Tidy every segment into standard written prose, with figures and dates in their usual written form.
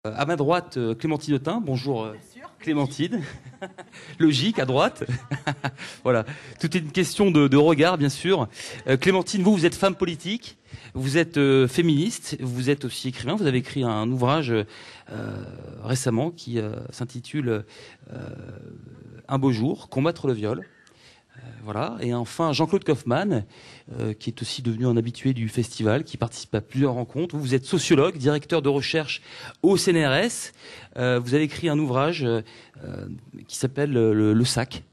À ma droite, Clémentine Autain. Bonjour Clémentine. Logique, à droite. Voilà. Tout est une question de regard, bien sûr. Clémentine, vous êtes femme politique, vous êtes féministe, vous êtes aussi écrivain. Vous avez écrit un ouvrage récemment qui s'intitule Un beau jour, combattre le viol. Voilà. Et enfin, Jean-Claude Kaufmann, qui est aussi devenu un habitué du festival, qui participe à plusieurs rencontres. Vous êtes sociologue, directeur de recherche au CNRS. Vous avez écrit un ouvrage qui s'appelle Le Sac.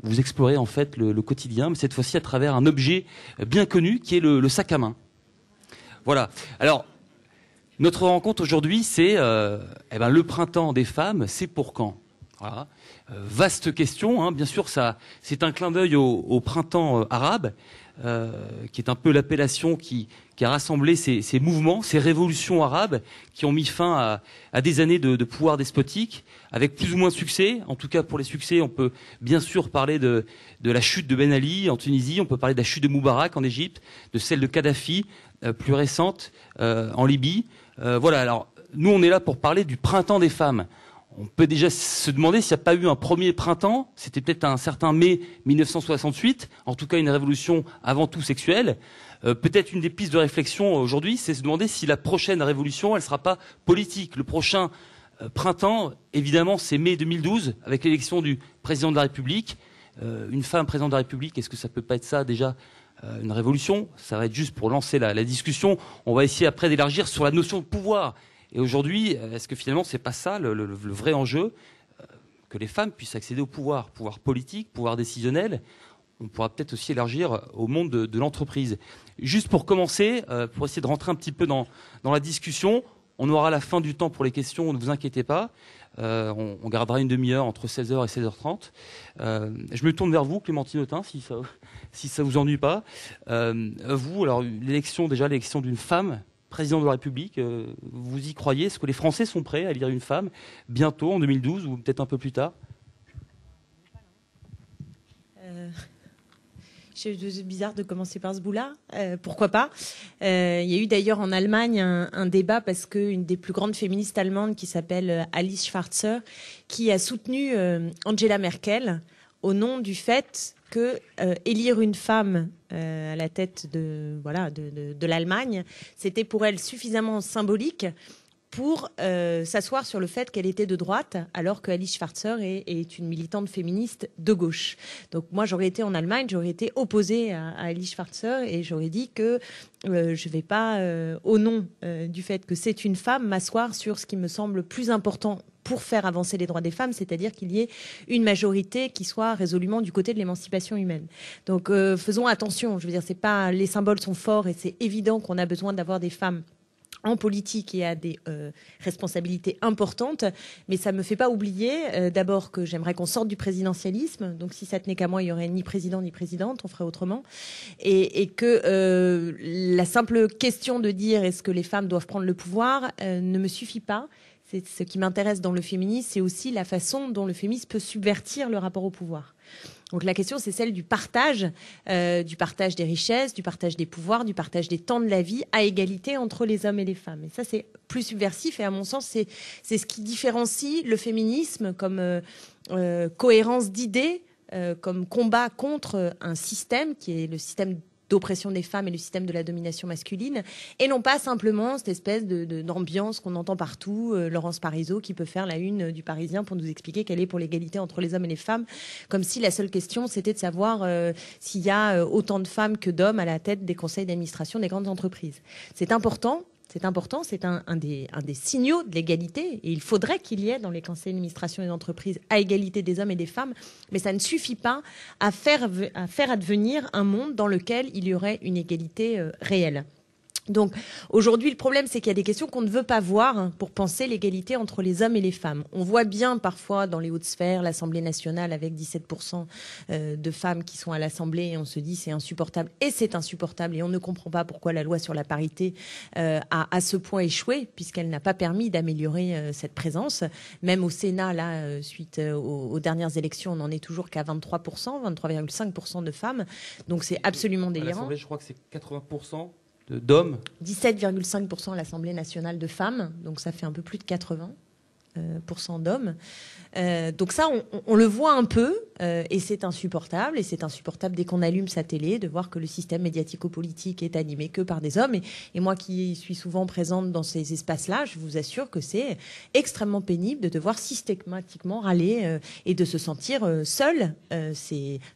Vous explorez en fait le quotidien, mais cette fois-ci à travers un objet bien connu qui est le sac à main. Voilà. Alors, notre rencontre aujourd'hui, c'est le printemps des femmes, c'est pour quand? Voilà. Vaste question, hein. Bien sûr, ça, c'est un clin d'œil au printemps arabe, qui est un peu l'appellation qui a rassemblé ces mouvements, ces révolutions arabes qui ont mis fin à des années de pouvoir despotique, avec plus ou moins de succès. En tout cas, pour les succès, on peut bien sûr parler de la chute de Ben Ali en Tunisie, on peut parler de la chute de Moubarak en Égypte, de celle de Kadhafi, plus récente, en Libye. Voilà, alors nous, on est là pour parler du printemps des femmes. On peut déjà se demander s'il n'y a pas eu un premier printemps, c'était peut-être un certain mai 1968, en tout cas une révolution avant tout sexuelle. Peut-être une des pistes de réflexion aujourd'hui, c'est se demander si la prochaine révolution, elle ne sera pas politique. Le prochain printemps, évidemment, c'est mai 2012, avec l'élection du président de la République. Une femme présidente de la République, est-ce que ça peut pas être ça déjà une révolution? Ça va être juste pour lancer la discussion. On va essayer après d'élargir sur la notion de pouvoir. Et aujourd'hui, est-ce que finalement, c'est pas ça le vrai enjeu, que les femmes puissent accéder au pouvoir politique, pouvoir décisionnel? On pourra peut-être aussi élargir au monde de l'entreprise. Juste pour commencer, pour essayer de rentrer un petit peu dans la discussion, on aura la fin du temps pour les questions, ne vous inquiétez pas. On gardera une demi-heure entre 16h et 16h30. Je me tourne vers vous, Clémentine Autain, si ça vous ennuie pas. Vous, alors l'élection d'une femme président de la République, vous y croyez? Est-ce que les Français sont prêts à élire une femme bientôt, en 2012, ou peut-être un peu plus tard? C'est bizarre de commencer par ce bout-là. Pourquoi pas? Il y a eu d'ailleurs en Allemagne un débat parce qu'une des plus grandes féministes allemandes qui s'appelle Alice Schwarzer, qui a soutenu Angela Merkel au nom du fait que élire une femme à la tête de l'Allemagne, c'était pour elle suffisamment symbolique pour s'asseoir sur le fait qu'elle était de droite, alors que Alice Schwarzer est une militante féministe de gauche. Donc moi, j'aurais été en Allemagne, j'aurais été opposée à Alice Schwarzer et j'aurais dit que je ne vais pas, au nom du fait que c'est une femme, m'asseoir sur ce qui me semble plus important pour faire avancer les droits des femmes, c'est-à-dire qu'il y ait une majorité qui soit résolument du côté de l'émancipation humaine. Donc faisons attention, je veux dire, c'est pas, les symboles sont forts et c'est évident qu'on a besoin d'avoir des femmes en politique et à des responsabilités importantes, mais ça ne me fait pas oublier d'abord que j'aimerais qu'on sorte du présidentialisme, donc si ça tenait qu'à moi, il n'y aurait ni président ni présidente, on ferait autrement, et que la simple question de dire est-ce que les femmes doivent prendre le pouvoir ne me suffit pas. C'est ce qui m'intéresse dans le féminisme, c'est aussi la façon dont le féminisme peut subvertir le rapport au pouvoir. Donc la question, c'est celle du partage des richesses, du partage des pouvoirs, du partage des temps de la vie à égalité entre les hommes et les femmes. Et ça, c'est plus subversif et à mon sens, c'est ce qui différencie le féminisme comme cohérence d'idées, comme combat contre un système qui est le système d'oppression des femmes et le système de la domination masculine, et non pas simplement cette espèce d'ambiance qu'on entend partout, Laurence Parisot qui peut faire la une du Parisien pour nous expliquer qu'elle est pour l'égalité entre les hommes et les femmes, comme si la seule question c'était de savoir s'il y a autant de femmes que d'hommes à la tête des conseils d'administration des grandes entreprises. C'est important, c'est un des signaux de l'égalité, et il faudrait qu'il y ait dans les conseils d'administration des entreprises à égalité des hommes et des femmes, mais ça ne suffit pas à faire advenir un monde dans lequel il y aurait une égalité réelle. Donc aujourd'hui, le problème, c'est qu'il y a des questions qu'on ne veut pas voir pour penser l'égalité entre les hommes et les femmes. On voit bien parfois dans les hautes sphères, l'Assemblée nationale avec 17% de femmes qui sont à l'Assemblée, et on se dit c'est insupportable, et c'est insupportable, et on ne comprend pas pourquoi la loi sur la parité a à ce point échoué, puisqu'elle n'a pas permis d'améliorer cette présence. Même au Sénat, là, suite aux dernières élections, on n'en est toujours qu'à 23%, 23,5% de femmes. Donc c'est absolument délirant. À l'Assemblée, je crois que c'est 80%. d'hommes. 17,5% à l'Assemblée nationale de femmes, donc ça fait un peu plus de 80% d'hommes. Donc ça, on le voit un peu, et c'est insupportable. Et c'est insupportable dès qu'on allume sa télé de voir que le système médiatico-politique est animé que par des hommes. Et moi qui suis souvent présente dans ces espaces-là, je vous assure que c'est extrêmement pénible de devoir systématiquement râler et de se sentir seul.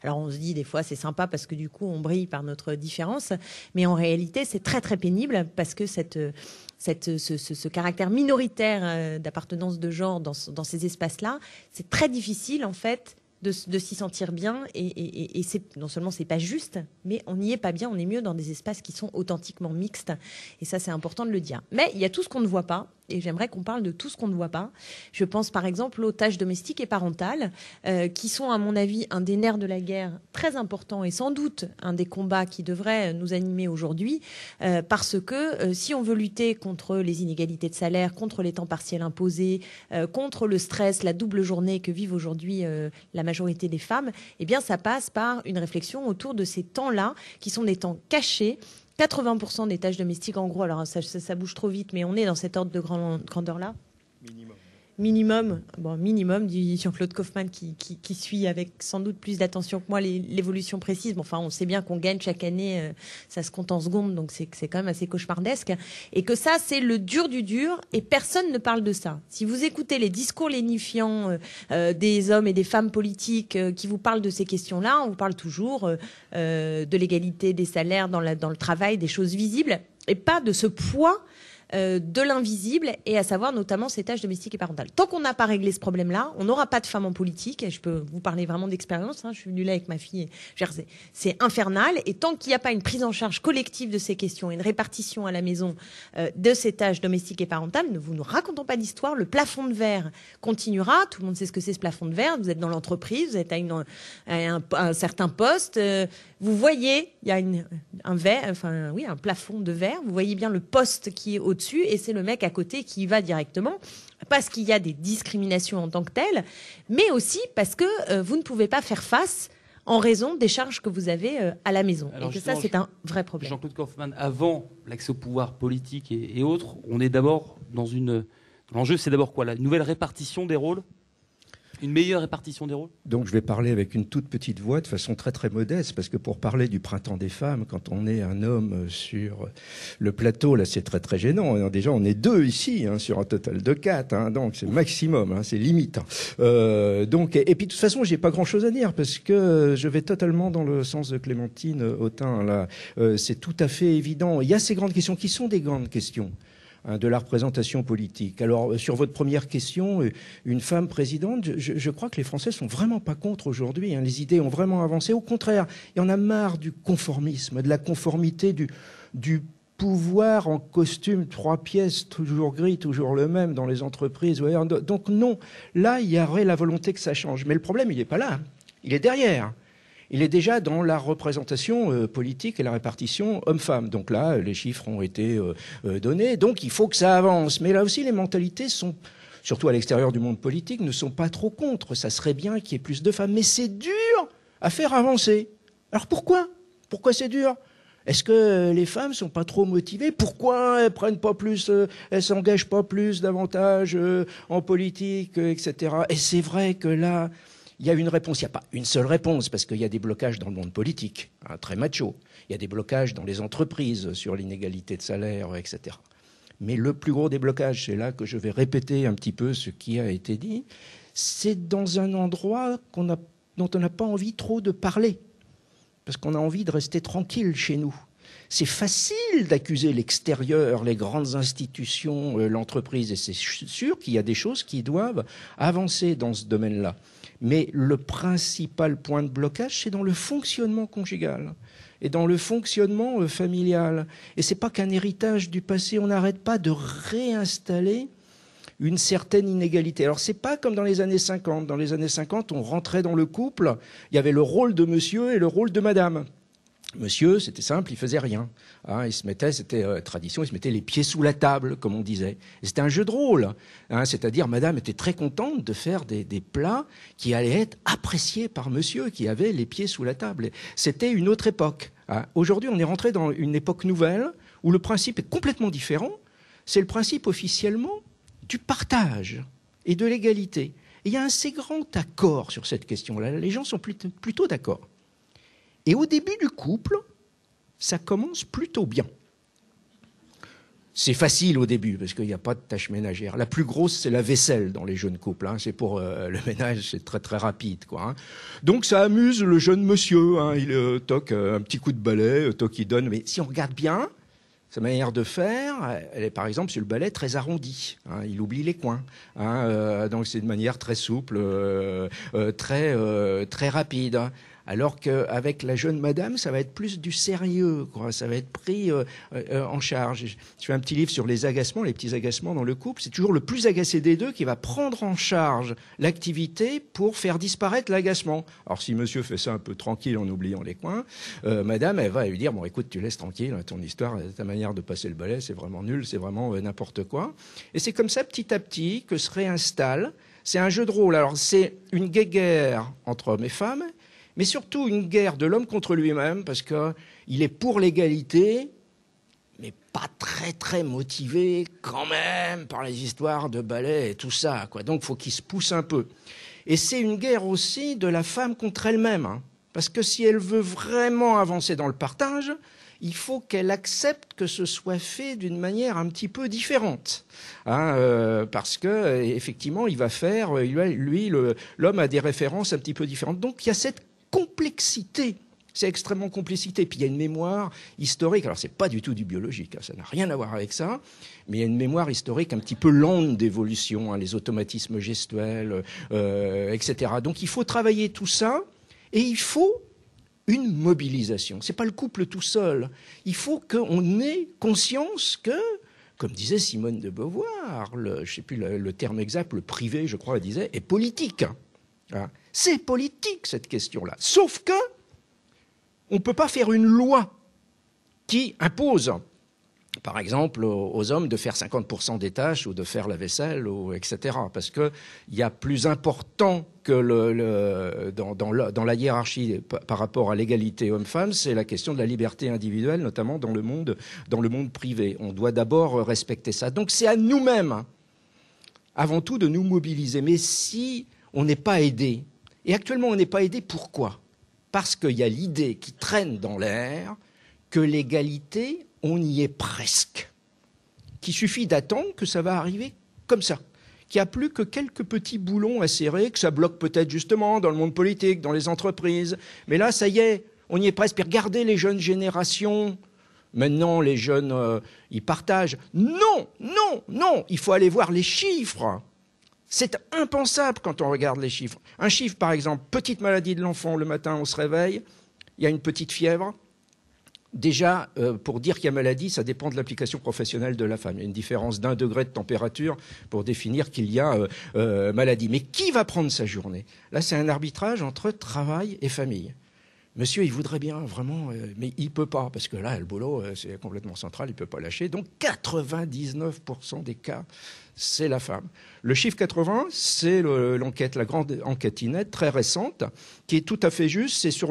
Alors on se dit des fois c'est sympa parce que du coup on brille par notre différence, mais en réalité c'est très très pénible parce que ce caractère minoritaire d'appartenance de genre dans ces espaces-là, c'est très difficile en fait de s'y sentir bien et non seulement c'est pas juste, mais on n'y est pas bien, on est mieux dans des espaces qui sont authentiquement mixtes et ça c'est important de le dire. Mais il y a tout ce qu'on ne voit pas et j'aimerais qu'on parle de tout ce qu'on ne voit pas. Je pense par exemple aux tâches domestiques et parentales qui sont à mon avis un des nerfs de la guerre très important et sans doute un des combats qui devrait nous animer aujourd'hui parce que si on veut lutter contre les inégalités de salaire, contre les temps partiels imposés, contre le stress, la double journée que vivent aujourd'hui la majorité des femmes, eh bien ça passe par une réflexion autour de ces temps-là qui sont des temps cachés. 80% des tâches domestiques, en gros, alors ça bouge trop vite, mais on est dans cet ordre de grandeur-là. Minimum, dit Jean-Claude Kaufmann qui suit avec sans doute plus d'attention que moi l'évolution précise. Bon, enfin, on sait bien qu'on gagne chaque année, ça se compte en secondes, donc c'est quand même assez cauchemardesque. Et que ça, c'est le dur du dur, et personne ne parle de ça. Si vous écoutez les discours lénifiants des hommes et des femmes politiques qui vous parlent de ces questions-là, on vous parle toujours de l'égalité des salaires dans le travail, des choses visibles, et pas de ce poids de l'invisible, et à savoir notamment ces tâches domestiques et parentales. Tant qu'on n'a pas réglé ce problème-là, on n'aura pas de femmes en politique. Et je peux vous parler vraiment d'expérience. Je suis venue là avec ma fille. C'est infernal. Et tant qu'il n'y a pas une prise en charge collective de ces questions et une répartition à la maison de ces tâches domestiques et parentales, ne nous racontons pas d'histoire. Le plafond de verre continuera. Tout le monde sait ce que c'est ce plafond de verre. Vous êtes dans l'entreprise, vous êtes à un certain poste. Vous voyez, il y a un plafond de verre. Vous voyez bien le poste qui est au-dessus et c'est le mec à côté qui y va directement parce qu'il y a des discriminations en tant que telles, mais aussi parce que vous ne pouvez pas faire face en raison des charges que vous avez à la maison. Alors et que ça, c'est un vrai problème. Jean-Claude Kaufmann, avant l'accès au pouvoir politique et autres, on est d'abord dans l'enjeu, c'est d'abord quoi? La nouvelle répartition des rôles? Une meilleure répartition des rôles? Donc je vais parler avec une toute petite voix de façon très très modeste, parce que pour parler du printemps des femmes, quand on est un homme sur le plateau, là c'est très très gênant. Déjà on est 2 ici, sur un total de 4, donc c'est maximum, c'est limite. Et puis de toute façon j'ai pas grand chose à dire, parce que je vais totalement dans le sens de Clémentine Autain. Là, c'est tout à fait évident. Il y a ces grandes questions qui sont des grandes questions de la représentation politique. Alors, sur votre première question, une femme présidente, je crois que les Français sont vraiment pas contre aujourd'hui. Les idées ont vraiment avancé. Au contraire, il y en a marre du conformisme, de la conformité, du pouvoir en costume 3 pièces, toujours gris, toujours le même dans les entreprises. Donc non, là, il y aurait la volonté que ça change. Mais le problème, il n'est pas là. Il est derrière. Il est déjà dans la représentation politique et la répartition homme-femme. Donc là, les chiffres ont été donnés. Donc il faut que ça avance. Mais là aussi, les mentalités sont, surtout à l'extérieur du monde politique, ne sont pas trop contre. Ça serait bien qu'il y ait plus de femmes. Mais c'est dur à faire avancer. Alors pourquoi? Pourquoi c'est dur? Est-ce que les femmes sont pas trop motivées? Pourquoi elles prennent pas plus, elles s'engagent pas plus, davantage en politique, etc. Et c'est vrai que là, il y a une réponse. Il n'y a pas une seule réponse, parce qu'il y a des blocages dans le monde politique, très macho. Il y a des blocages dans les entreprises sur l'inégalité de salaire, etc. Mais le plus gros des blocages, c'est là que je vais répéter un petit peu ce qui a été dit, c'est dans un endroit dont on n'a pas envie trop de parler, parce qu'on a envie de rester tranquille chez nous. C'est facile d'accuser l'extérieur, les grandes institutions, l'entreprise, et c'est sûr qu'il y a des choses qui doivent avancer dans ce domaine-là. Mais le principal point de blocage, c'est dans le fonctionnement conjugal et dans le fonctionnement familial. Et c'est pas qu'un héritage du passé, on n'arrête pas de réinstaller une certaine inégalité. Alors c'est pas comme dans les années 50. Dans les années 50, on rentrait dans le couple, il y avait le rôle de monsieur et le rôle de madame. Monsieur, c'était simple, il faisait rien. Il se mettait, c'était tradition, il se mettait les pieds sous la table, comme on disait. Et c'était un jeu de rôle. C'est-à-dire, madame était très contente de faire des plats qui allaient être appréciés par monsieur, qui avait les pieds sous la table. C'était une autre époque. Aujourd'hui, on est rentré dans une époque nouvelle où le principe est complètement différent, c'est le principe officiellement du partage et de l'égalité. Et il y a un assez grand accord sur cette question-là. Les gens sont plutôt d'accord. Et au début du couple, ça commence plutôt bien. C'est facile au début, parce qu'il n'y a pas de tâches ménagères. La plus grosse, c'est la vaisselle dans les jeunes couples. Hein. C'est pour le ménage, c'est très très rapide, quoi. Hein. Donc ça amuse le jeune monsieur. Hein. Il toque un petit coup de balai, toque il donne. Mais si on regarde bien, sa manière de faire, elle est par exemple sur le balai très arrondi. Hein. Il oublie les coins. Hein. Donc c'est de manière très souple, très rapide. Hein. Alors qu'avec la jeune madame, ça va être plus du sérieux, quoi. Ça va être pris en charge. Je fais un petit livre sur les agacements, les petits agacements dans le couple. C'est toujours le plus agacé des deux qui va prendre en charge l'activité pour faire disparaître l'agacement. Alors si monsieur fait ça un peu tranquille en oubliant les coins, madame, elle va lui dire, bon écoute, tu laisses tranquille ton histoire, ta manière de passer le balai, c'est vraiment nul, c'est vraiment n'importe quoi. Et c'est comme ça, petit à petit, que se réinstalle. C'est un jeu de rôle. Alors c'est une guéguerre entre hommes et femmes, mais surtout une guerre de l'homme contre lui-même, parce qu'il est pour l'égalité, mais pas très très motivé quand même par les histoires de balai et tout ça, quoi. Donc il faut qu'il se pousse un peu. Et c'est une guerre aussi de la femme contre elle-même, hein, parce que si elle veut vraiment avancer dans le partage, il faut qu'elle accepte que ce soit fait d'une manière un petit peu différente, hein, parce que effectivement, il va faire, lui, l'homme a des références un petit peu différentes. Donc il y a cette complexité, c'est extrêmement complexité. Puis il y a une mémoire historique, alors c'est pas du tout du biologique, hein, ça n'a rien à voir avec ça, mais il y a une mémoire historique un petit peu lente d'évolution, hein, les automatismes gestuels, etc. Donc il faut travailler tout ça, et il faut une mobilisation. C'est pas le couple tout seul. Il faut qu'on ait conscience que, comme disait Simone de Beauvoir, je sais plus le terme exact, le privé, je crois, elle disait, est politique. Hein. C'est politique, cette question-là. Sauf que on ne peut pas faire une loi qui impose, par exemple, aux hommes de faire 50% des tâches ou de faire la vaisselle, etc. Parce qu'il y a plus important que dans la hiérarchie par rapport à l'égalité homme-femme, c'est la question de la liberté individuelle, notamment dans le monde privé. On doit d'abord respecter ça. Donc c'est à nous-mêmes, avant tout, de nous mobiliser. Mais si on n'est pas aidé, et actuellement on n'est pas aidé, pourquoi ? Parce qu'il y a l'idée qui traîne dans l'air que l'égalité, on y est presque. Qu'il suffit d'attendre que ça va arriver comme ça. Qu'il n'y a plus que quelques petits boulons à serrer, que ça bloque peut-être justement dans le monde politique, dans les entreprises. Mais là, ça y est, on y est presque. Puis regardez les jeunes générations. Maintenant, les jeunes, ils partagent. Non, non, non, il faut aller voir les chiffres. C'est impensable quand on regarde les chiffres. Un chiffre, par exemple, petite maladie de l'enfant, le matin, on se réveille, il y a une petite fièvre. Déjà, pour dire qu'il y a maladie, ça dépend de l'application professionnelle de la femme. Il y a une différence d'1 degré de température pour définir qu'il y a maladie. Mais qui va prendre sa journée ? Là, c'est un arbitrage entre travail et famille. Monsieur, il voudrait bien, vraiment, mais il ne peut pas, parce que là, le boulot, c'est complètement central, il ne peut pas lâcher. Donc, 99% des cas, c'est la femme. Le chiffre 80, c'est l'enquête, la grande enquête INET, très récente, qui est tout à fait juste, c'est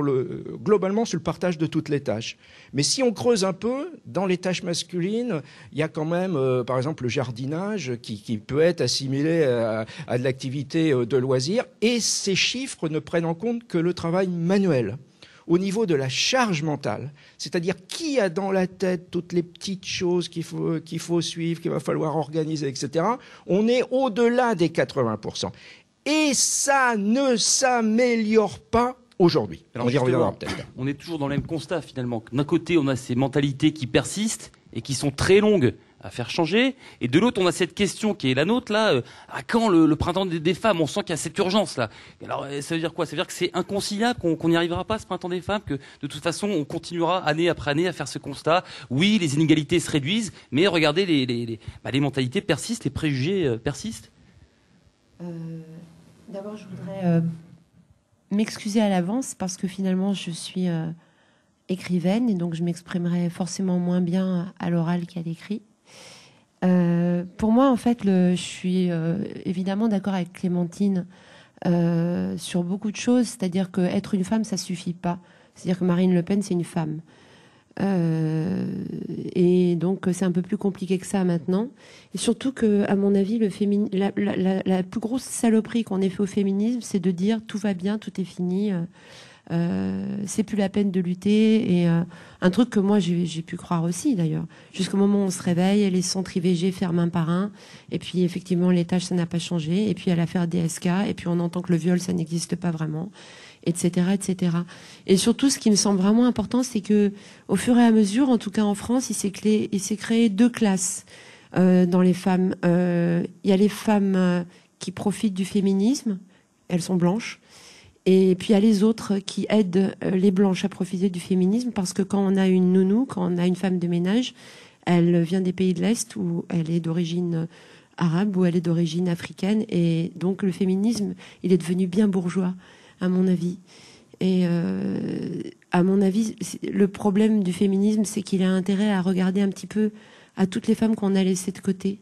globalement sur le partage de toutes les tâches. Mais si on creuse un peu, dans les tâches masculines, il y a quand même, par exemple, le jardinage qui peut être assimilé à de l'activité de loisir, et ces chiffres ne prennent en compte que le travail manuel. Au niveau de la charge mentale, c'est-à-dire qui a dans la tête toutes les petites choses qu'il faut suivre, qu'il va falloir organiser, etc., on est au-delà des 80%. Et ça ne s'améliore pas aujourd'hui. Alors, on y reviendra peut-être. On est toujours dans le même constat, finalement. D'un côté, on a ces mentalités qui persistent et qui sont très longues à faire changer. Et de l'autre, on a cette question qui est la nôtre, là. À quand le printemps des femmes ? On sent qu'il y a cette urgence, là. Alors, ça veut dire quoi ? Ça veut dire que c'est inconciliable, qu'on n'y arrivera pas, ce printemps des femmes, que de toute façon, on continuera année après année à faire ce constat. Oui, les inégalités se réduisent, mais regardez, les mentalités persistent, les préjugés persistent. D'abord, je voudrais m'excuser à l'avance parce que finalement, je suis écrivaine et donc je m'exprimerai forcément moins bien à l'oral qu'à l'écrit. Pour moi, en fait, je suis évidemment d'accord avec Clémentine sur beaucoup de choses, c'est-à-dire qu'être une femme, ça suffit pas. C'est-à-dire que Marine Le Pen, c'est une femme. Et donc c'est un peu plus compliqué que ça maintenant. Et surtout que, à mon avis, la plus grosse saloperie qu'on ait fait au féminisme, c'est de dire tout va bien, tout est fini, c'est plus la peine de lutter. Et un truc que moi j'ai pu croire aussi d'ailleurs, jusqu'au moment où on se réveille, les centres IVG ferment un par un, et puis effectivement les tâches ça n'a pas changé, et puis à l'affaire DSK, et puis on entend que le viol ça n'existe pas vraiment, etc., etc. Et surtout, ce qui me semble vraiment important, c'est que, au fur et à mesure, en tout cas en France, il s'est créé deux classes dans les femmes. Il y a les femmes qui profitent du féminisme, elles sont blanches, et puis il y a les autres qui aident les blanches à profiter du féminisme, parce que quand on a une nounou, quand on a une femme de ménage, elle vient des pays de l'Est où elle est d'origine arabe, ou elle est d'origine africaine, et donc le féminisme, il est devenu bien bourgeois, à mon avis. Et à mon avis, le problème du féminisme, c'est qu'il a intérêt à regarder un petit peu à toutes les femmes qu'on a laissées de côté,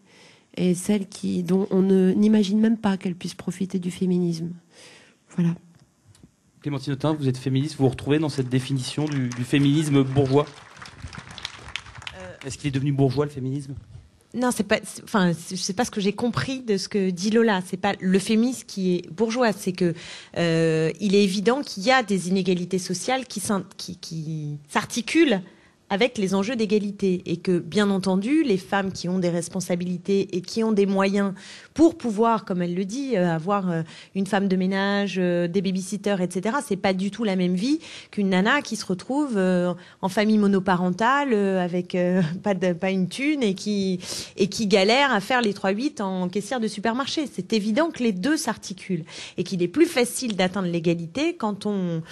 et celles dont on n'imagine même pas qu'elles puissent profiter du féminisme. Voilà. Clémentine Autain, vous êtes féministe, vous vous retrouvez dans cette définition du féminisme bourgeois? Est-ce qu'il est devenu bourgeois, le féminisme? Non, c'est pas ce que j'ai compris de ce que dit Lola. C'est pas le féminisme qui est bourgeois, c'est que il est évident qu'il y a des inégalités sociales qui s'articulent avec les enjeux d'égalité, et que, bien entendu, les femmes qui ont des responsabilités et qui ont des moyens pour pouvoir, comme elle le dit, avoir une femme de ménage, des babysitters, etc., c'est pas du tout la même vie qu'une nana qui se retrouve en famille monoparentale avec pas une thune et qui galère à faire les 3-8 en caissière de supermarché. C'est évident que les deux s'articulent, et qu'il est plus facile d'atteindre l'égalité quand on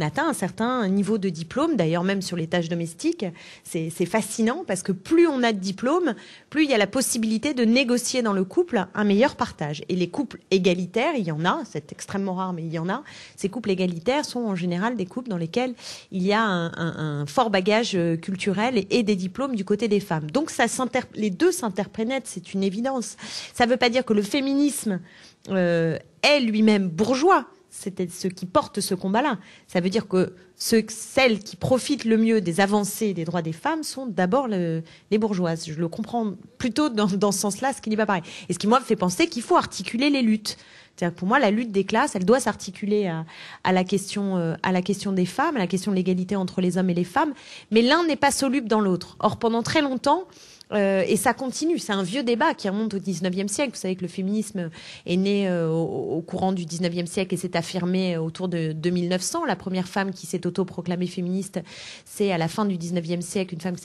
atteint un certain niveau de diplôme. D'ailleurs, même sur les tâches domestiques, c'est fascinant, parce que plus on a de diplômes, plus il y a la possibilité de négocier dans le couple un meilleur partage. Et les couples égalitaires, il y en a, c'est extrêmement rare, mais il y en a. Ces couples égalitaires sont en général des couples dans lesquels il y a un fort bagage culturel et des diplômes du côté des femmes. Donc les deux s'interpénètrent, c'est une évidence. Ça ne veut pas dire que le féminisme est lui-même bourgeois. C'est ceux qui portent ce combat-là. Ça veut dire que celles qui profitent le mieux des avancées des droits des femmes sont d'abord les bourgeoises. Je le comprends plutôt dans ce sens-là, ce qui n'est pas pareil. Et ce qui, moi, me fait penser qu'il faut articuler les luttes. C'est-à-dire, pour moi, la lutte des classes, elle doit s'articuler à la question des femmes, à la question de l'égalité entre les hommes et les femmes. Mais l'un n'est pas soluble dans l'autre. Or, pendant très longtemps, et ça continue, c'est un vieux débat qui remonte au 19e siècle. Vous savez que le féminisme est né au courant du 19e siècle et s'est affirmé autour de 1900. La première femme qui s'est autoproclamée féministe, c'est à la fin du 19e siècle, une femme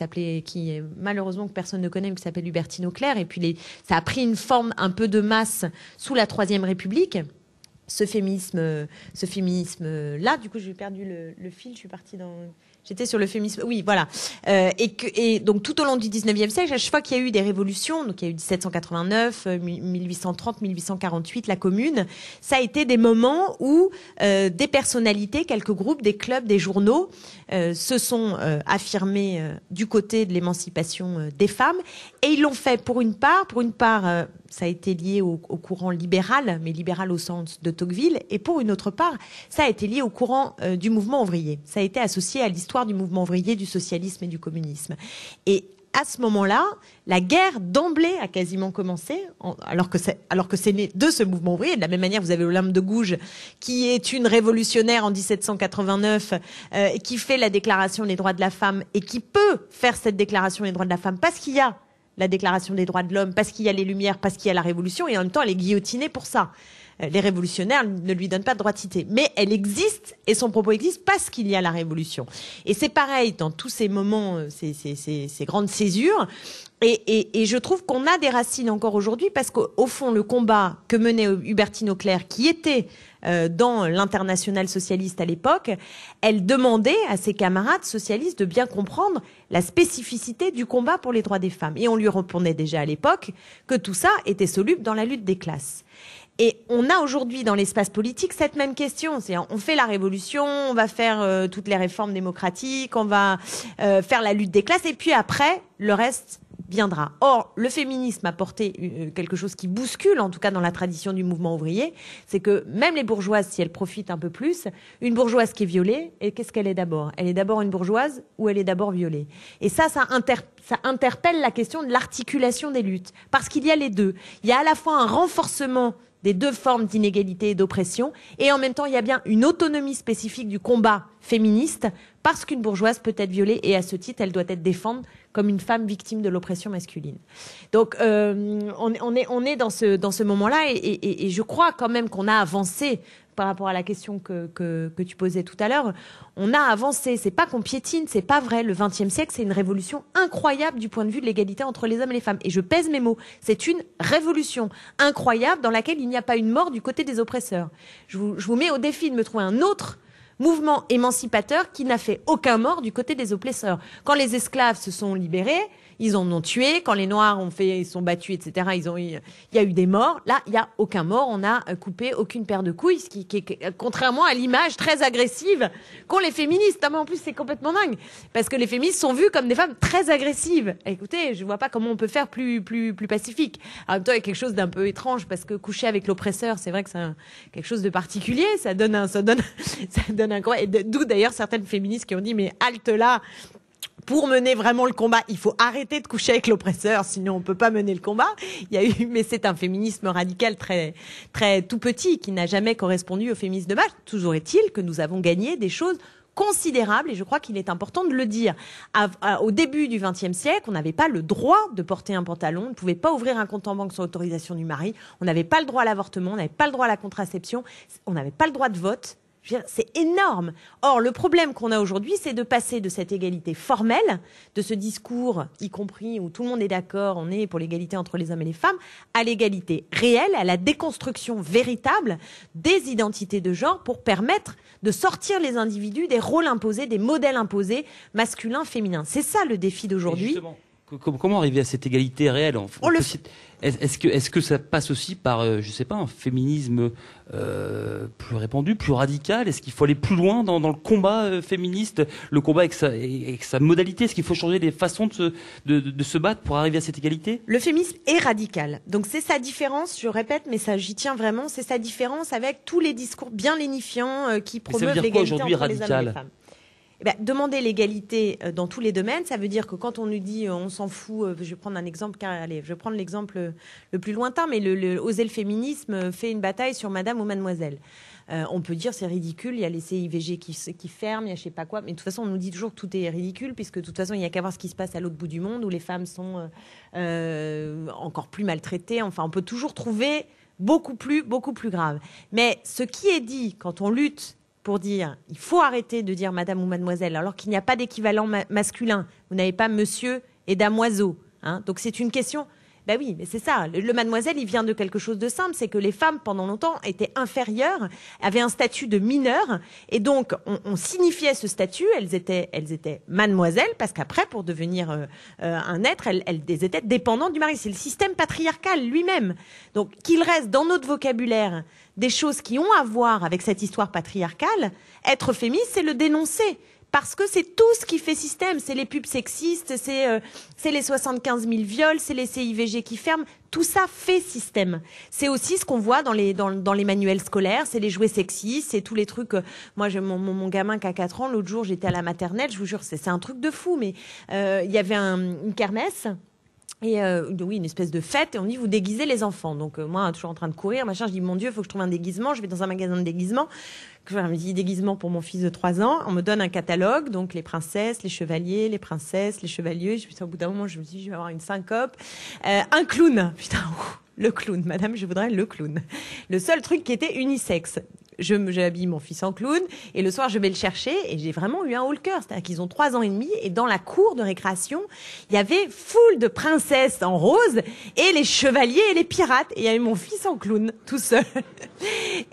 qui malheureusement que personne ne connaît, mais qui s'appelle Hubertine Auclair. Et puis ça a pris une forme un peu de masse sous la Troisième République. Ce féminisme-là, du coup, j'ai perdu le fil, je suis partie dans... J'étais sur le féminisme, oui, voilà. Et donc tout au long du 19e siècle, à chaque fois qu'il y a eu des révolutions, donc il y a eu 1789, 1830, 1848, la Commune, ça a été des moments où des personnalités, quelques groupes, des clubs, des journaux se sont affirmés du côté de l'émancipation des femmes, et ils l'ont fait pour une part, ça a été lié au courant libéral, mais libéral au sens de Tocqueville, et pour une autre part, ça a été lié au courant du mouvement ouvrier. Ça a été associé à l'histoire du mouvement ouvrier, du socialisme et du communisme. Et à ce moment-là, la guerre d'emblée a quasiment commencé, alors que c'est né de ce mouvement ouvrier. De la même manière, vous avez Olympe de Gouges, qui est une révolutionnaire en 1789, qui fait la déclaration des droits de la femme, et qui peut faire cette déclaration des droits de la femme parce qu'il y a la déclaration des droits de l'homme, parce qu'il y a les Lumières, parce qu'il y a la Révolution, et en même temps, elle est guillotinée pour ça. Les révolutionnaires ne lui donnent pas de droit de citer. Mais elle existe, et son propos existe parce qu'il y a la Révolution. Et c'est pareil dans tous ces moments, ces grandes césures. Et je trouve qu'on a des racines encore aujourd'hui, parce qu'au fond, le combat que menait Hubertine Auclair, qui était dans l'internationale socialiste à l'époque, elle demandait à ses camarades socialistes de bien comprendre la spécificité du combat pour les droits des femmes. Et on lui répondait déjà à l'époque que tout ça était soluble dans la lutte des classes. Et on a aujourd'hui dans l'espace politique cette même question. C'est on fait la révolution, on va faire toutes les réformes démocratiques, on va faire la lutte des classes, et puis après, le reste, viendra. Or, le féminisme a porté quelque chose qui bouscule, en tout cas dans la tradition du mouvement ouvrier, c'est que même les bourgeoises, si elles profitent un peu plus, une bourgeoise qui est violée, et qu'est-ce qu'elle est d'abord? Elle est d'abord une bourgeoise ou elle est d'abord violée? Et ça interpelle la question de l'articulation des luttes, parce qu'il y a les deux. Il y a à la fois un renforcement des deux formes d'inégalité et d'oppression, et en même temps, il y a bien une autonomie spécifique du combat féministe, parce qu'une bourgeoise peut être violée, et à ce titre, elle doit être défendue comme une femme victime de l'oppression masculine. Donc, on est dans ce moment-là, et je crois quand même qu'on a avancé par rapport à la question que tu posais tout à l'heure. On a avancé, c'est pas qu'on piétine, c'est pas vrai. Le XXe siècle, c'est une révolution incroyable du point de vue de l'égalité entre les hommes et les femmes. Et je pèse mes mots. C'est une révolution incroyable dans laquelle il n'y a pas une mort du côté des oppresseurs. Je vous mets au défi de me trouver un autre mouvement émancipateur qui n'a fait aucun mort du côté des oppresseurs. Quand les esclaves se sont libérés, ils en ont tué. Quand les Noirs ils sont battus, etc., il y a eu des morts. Là, il n'y a aucun mort. On n'a coupé aucune paire de couilles, ce qui est contrairement à l'image très agressive qu'ont les féministes. Ah, mais en plus, c'est complètement dingue. Parce que les féministes sont vues comme des femmes très agressives. Écoutez, je vois pas comment on peut faire plus pacifique. En même temps, il y a quelque chose d'un peu étrange parce que coucher avec l'oppresseur, c'est vrai que c'est quelque chose de particulier. Ça donne un d'où d'ailleurs certaines féministes qui ont dit, mais halte là. Pour mener vraiment le combat, il faut arrêter de coucher avec l'oppresseur, sinon on peut pas mener le combat. Mais c'est un féminisme radical très, très tout petit qui n'a jamais correspondu au féminisme de base. Toujours est-il que nous avons gagné des choses considérables et je crois qu'il est important de le dire. Au début du XXe siècle, on n'avait pas le droit de porter un pantalon, on ne pouvait pas ouvrir un compte en banque sans autorisation du mari, on n'avait pas le droit à l'avortement, on n'avait pas le droit à la contraception, on n'avait pas le droit de vote. C'est énorme. Or, le problème qu'on a aujourd'hui, c'est de passer de cette égalité formelle, de ce discours, y compris où tout le monde est d'accord, on est pour l'égalité entre les hommes et les femmes, à l'égalité réelle, à la déconstruction véritable des identités de genre pour permettre de sortir les individus des rôles imposés, des modèles imposés, masculins, féminins. C'est ça le défi d'aujourd'hui. Comment arriver à cette égalité réelle? Est-ce que ça passe aussi par, je sais pas, un féminisme plus répandu, plus radical? Est-ce qu'il faut aller plus loin dans le combat féministe, le combat avec sa modalité? Est-ce qu'il faut changer les façons de se battre pour arriver à cette égalité? Le féminisme est radical. Donc c'est sa différence, je répète, mais ça j'y tiens vraiment, c'est sa différence avec tous les discours bien lénifiants qui promeuvent l'égalité entre les hommes et les femmes. Demander l'égalité dans tous les domaines, ça veut dire que quand on nous dit on s'en fout, je vais prendre un exemple, je vais prendre l'exemple le plus lointain, mais Oser le féminisme fait une bataille sur Madame ou Mademoiselle. On peut dire c'est ridicule, il y a les CIVG qui ferment, il y a je sais pas quoi, mais de toute façon on nous dit toujours que tout est ridicule puisque de toute façon il n'y a qu'à voir ce qui se passe à l'autre bout du monde où les femmes sont encore plus maltraitées. Enfin, on peut toujours trouver beaucoup plus grave. Mais ce qui est dit quand on lutte pour dire il faut arrêter de dire madame ou mademoiselle alors qu'il n'y a pas d'équivalent masculin. Vous n'avez pas monsieur et damoiseau. Hein, donc c'est une question. Ben oui, mais c'est ça. Le mademoiselle, il vient de quelque chose de simple, c'est que les femmes, pendant longtemps, étaient inférieures, avaient un statut de mineure, et donc on signifiait ce statut. Elles étaient mademoiselles, parce qu'après, pour devenir un être, elles étaient dépendantes du mari. C'est le système patriarcal lui-même. Donc qu'il reste dans notre vocabulaire des choses qui ont à voir avec cette histoire patriarcale, être féministe, c'est le dénoncer. Parce que c'est tout ce qui fait système. C'est les pubs sexistes, c'est les 75 000 viols, c'est les CIVG qui ferment. Tout ça fait système. C'est aussi ce qu'on voit dans les manuels scolaires, c'est les jouets sexistes, c'est tous les trucs. Moi, j'ai mon gamin qui a 4 ans, l'autre jour, j'étais à la maternelle, je vous jure, c'est un truc de fou. Mais il y avait une kermesse. Et oui, une espèce de fête, et on dit vous déguisez les enfants. Donc moi, toujours en train de courir, machin, je dis mon Dieu, il faut que je trouve un déguisement. Je vais dans un magasin de déguisement. Je me dis déguisement pour mon fils de 3 ans. On me donne un catalogue, donc les princesses, les chevaliers, les princesses, les chevaliers. Au bout d'un moment, je me dis je vais avoir une syncope. Un clown, putain, le clown, madame, je voudrais le clown. Le seul truc qui était unisexe. J'habille mon fils en clown et le soir je vais le chercher et j'ai vraiment eu un haut le cœur. C'est-à-dire qu'ils ont 3 ans et demi et dans la cour de récréation, il y avait foule de princesses en rose et les chevaliers et les pirates. Et il y avait mon fils en clown, tout seul.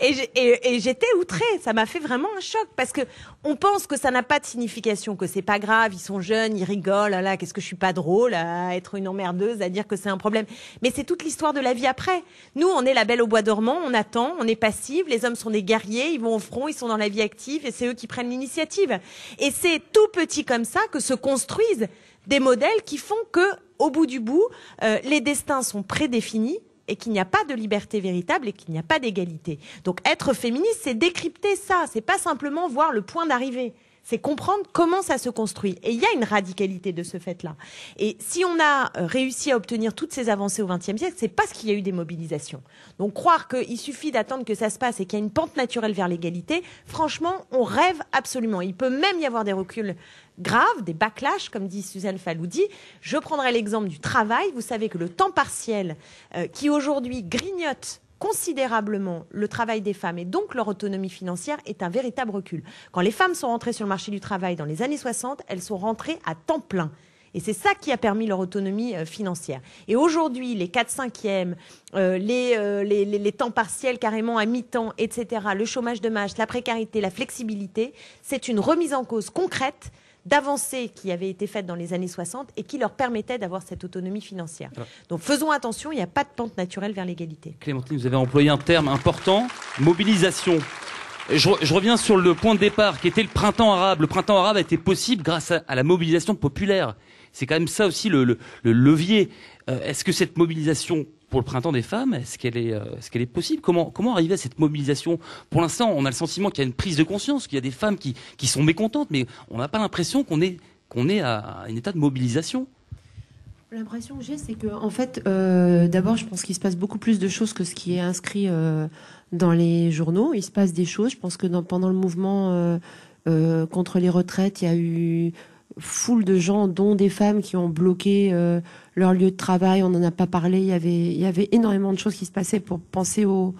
Et j'étais outrée. Ça m'a fait vraiment un choc parce que on pense que ça n'a pas de signification, que c'est pas grave, ils sont jeunes, ils rigolent, là, qu'est-ce que je suis pas drôle à être une emmerdeuse, à dire que c'est un problème. Mais c'est toute l'histoire de la vie après. Nous, on est la belle au bois dormant, on attend, on est passive, les hommes sont des guerriers, ils vont au front, ils sont dans la vie active et c'est eux qui prennent l'initiative. Et c'est tout petit comme ça que se construisent des modèles qui font que, au bout du bout, les destins sont prédéfinis et qu'il n'y a pas de liberté véritable et qu'il n'y a pas d'égalité. Donc être féministe, c'est décrypter ça, c'est pas simplement voir le point d'arrivée. C'est comprendre comment ça se construit. Et il y a une radicalité de ce fait-là. Et si on a réussi à obtenir toutes ces avancées au XXe siècle, c'est parce qu'il y a eu des mobilisations. Donc croire qu'il suffit d'attendre que ça se passe et qu'il y a une pente naturelle vers l'égalité, franchement, on rêve absolument. Il peut même y avoir des reculs graves, des backlash, comme dit Suzanne Faloudi. Je prendrai l'exemple du travail. Vous savez que le temps partiel, qui aujourd'hui grignote considérablement le travail des femmes et donc leur autonomie financière, est un véritable recul. Quand les femmes sont rentrées sur le marché du travail dans les années 60, elles sont rentrées à temps plein. Et c'est ça qui a permis leur autonomie financière. Et aujourd'hui, les 4/5e, les temps partiels carrément à mi-temps, etc., le chômage de masse, la précarité, la flexibilité, c'est une remise en cause concrète d'avancées qui avaient été faites dans les années 60 et qui leur permettaient d'avoir cette autonomie financière. Donc faisons attention, il n'y a pas de pente naturelle vers l'égalité. Clémentine, vous avez employé un terme important, mobilisation. Je reviens sur le point de départ qui était le printemps arabe. Le printemps arabe a été possible grâce à la mobilisation populaire. C'est quand même ça aussi le levier. Est-ce que cette mobilisation pour le printemps des femmes, est-ce qu'elle est possible? Comment arriver à cette mobilisation? Pour l'instant, on a le sentiment qu'il y a une prise de conscience, qu'il y a des femmes qui sont mécontentes, mais on n'a pas l'impression qu'on est à un état de mobilisation. L'impression que j'ai, c'est que, en fait, d'abord, je pense qu'il se passe beaucoup plus de choses que ce qui est inscrit dans les journaux. Il se passe des choses. Je pense que pendant le mouvement contre les retraites, il y a eu foule de gens, dont des femmes, qui ont bloqué leur lieu de travail. On n'en a pas parlé. Il y avait énormément de choses qui se passaient pour penser au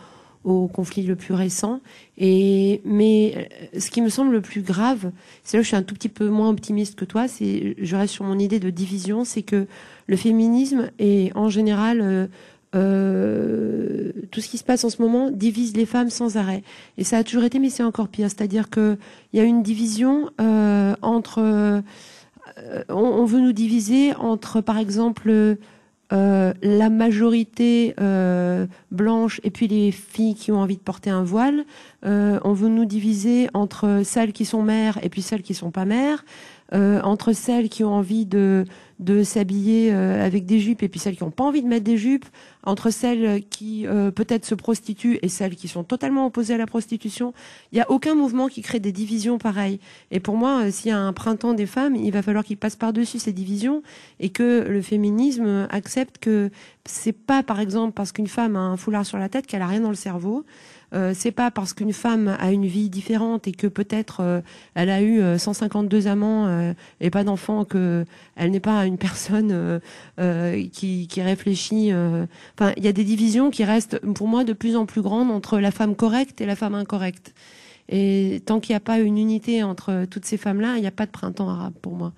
conflit le plus récent. Mais ce qui me semble le plus grave, c'est là où je suis un tout petit peu moins optimiste que toi, je reste sur mon idée de division, c'est que le féminisme est en général... tout ce qui se passe en ce moment divise les femmes sans arrêt. Et ça a toujours été, mais c'est encore pire. C'est-à-dire qu'il y a une division entre... on veut nous diviser entre, par exemple, la majorité blanche et puis les filles qui ont envie de porter un voile. On veut nous diviser entre celles qui sont mères et puis celles qui sont pas mères. Entre celles qui ont envie de s'habiller avec des jupes et puis celles qui n'ont pas envie de mettre des jupes, entre celles qui peut-être se prostituent et celles qui sont totalement opposées à la prostitution. Il n'y a aucun mouvement qui crée des divisions pareilles. Et pour moi, s'il y a un printemps des femmes, il va falloir qu'il passe par-dessus ces divisions et que le féminisme accepte que c'est pas, par exemple, parce qu'une femme a un foulard sur la tête qu'elle a rien dans le cerveau. C'est pas parce qu'une femme a une vie différente et que peut-être elle a eu 152 amants et pas d'enfants, que elle n'est pas une personne qui réfléchit. Enfin, il y a des divisions qui restent pour moi de plus en plus grandes entre la femme correcte et la femme incorrecte. Et tant qu'il n'y a pas une unité entre toutes ces femmes-là, il n'y a pas de printemps arabe pour moi.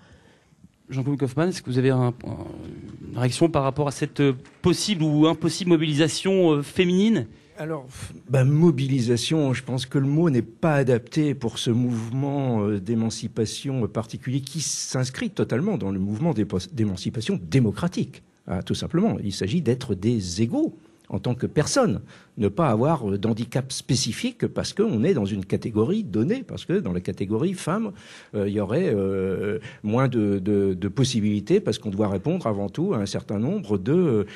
Jean-Claude Kaufmann, est-ce que vous avez une réaction par rapport à cette possible ou impossible mobilisation féminine? Alors, mobilisation, je pense que le mot n'est pas adapté pour ce mouvement d'émancipation particulier qui s'inscrit totalement dans le mouvement d'émancipation démocratique. Tout simplement, il s'agit d'être des égaux en tant que personne, ne pas avoir d'handicap spécifique parce qu'on est dans une catégorie donnée, parce que dans la catégorie femmes, il y aurait moins de possibilités parce qu'on doit répondre avant tout à un certain nombre de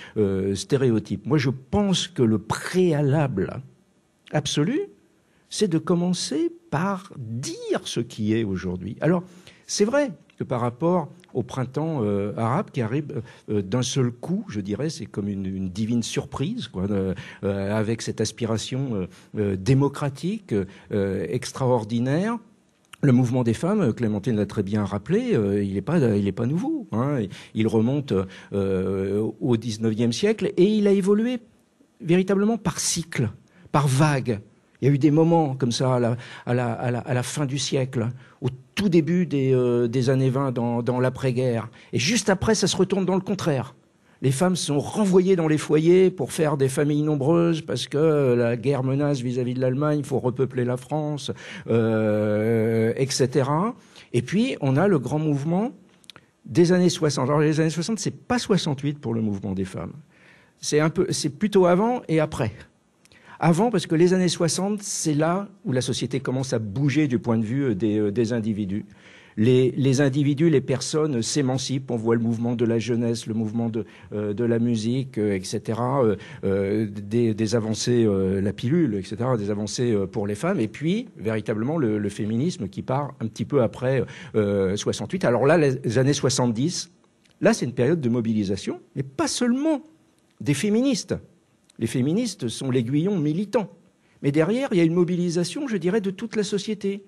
stéréotypes. Moi, je pense que le préalable absolu, c'est de commencer par dire ce qui est aujourd'hui. Alors, c'est vrai que par rapport au printemps arabe qui arrive d'un seul coup, je dirais, c'est comme une divine surprise, quoi, avec cette aspiration démocratique extraordinaire. Le mouvement des femmes, Clémentine l'a très bien rappelé, il est pas nouveau. Hein. Il remonte au XIXe siècle et il a évolué véritablement par cycle, par vague. Il y a eu des moments comme ça à la fin du siècle, au tout début des années 20 dans l'après-guerre. Et juste après, ça se retourne dans le contraire. Les femmes sont renvoyées dans les foyers pour faire des familles nombreuses parce que la guerre menace vis-à-vis de l'Allemagne, il faut repeupler la France, etc. Et puis, on a le grand mouvement des années 60. Alors, les années 60, c'est pas 68 pour le mouvement des femmes. C'est plutôt avant et après. Avant, parce que les années 60, c'est là où la société commence à bouger du point de vue des individus. les individus, les personnes s'émancipent. On voit le mouvement de la jeunesse, le mouvement de la musique, etc. Des avancées, la pilule, etc. Des avancées pour les femmes. Et puis, véritablement, le féminisme qui part un petit peu après 68. Alors là, les années 70, là, c'est une période de mobilisation, mais pas seulement des féministes. Les féministes sont l'aiguillon militant. Mais derrière, il y a une mobilisation, je dirais, de toute la société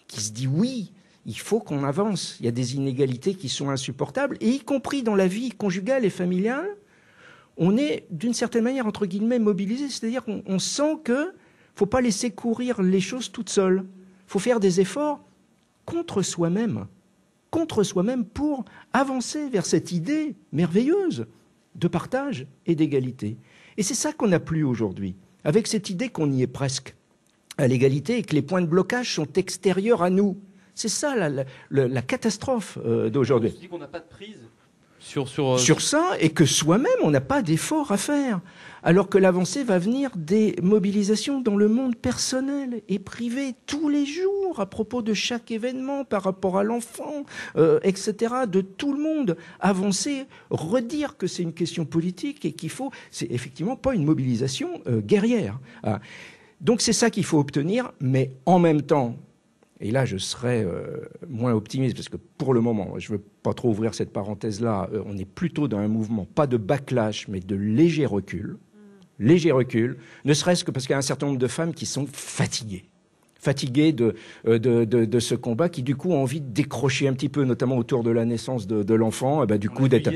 qui se dit oui, il faut qu'on avance. Il y a des inégalités qui sont insupportables, et y compris dans la vie conjugale et familiale, on est d'une certaine manière, entre guillemets, mobilisé. C'est-à-dire qu'on sent qu'il ne faut pas laisser courir les choses toutes seules. Il faut faire des efforts contre soi-même pour avancer vers cette idée merveilleuse de partage et d'égalité. Et c'est ça qu'on n'a plus aujourd'hui, avec cette idée qu'on y est presque à l'égalité et que les points de blocage sont extérieurs à nous. C'est ça la catastrophe d'aujourd'hui. On se dit qu'on n'a pas de prise sur ça, et que soi-même, on n'a pas d'effort à faire. Alors que l'avancée va venir des mobilisations dans le monde personnel et privé tous les jours à propos de chaque événement, par rapport à l'enfant, etc., de tout le monde. Avancer, redire que c'est une question politique et qu'il faut... C'est effectivement pas une mobilisation guerrière. Donc c'est ça qu'il faut obtenir, mais en même temps... Et là, je serais moins optimiste, parce que pour le moment, je ne veux pas trop ouvrir cette parenthèse-là, on est plutôt dans un mouvement, pas de backlash, mais de léger recul. Léger recul, ne serait-ce que parce qu'il y a un certain nombre de femmes qui sont fatiguées de ce combat, qui du coup ont envie de décrocher un petit peu, notamment autour de la naissance de l'enfant, et du coup d'être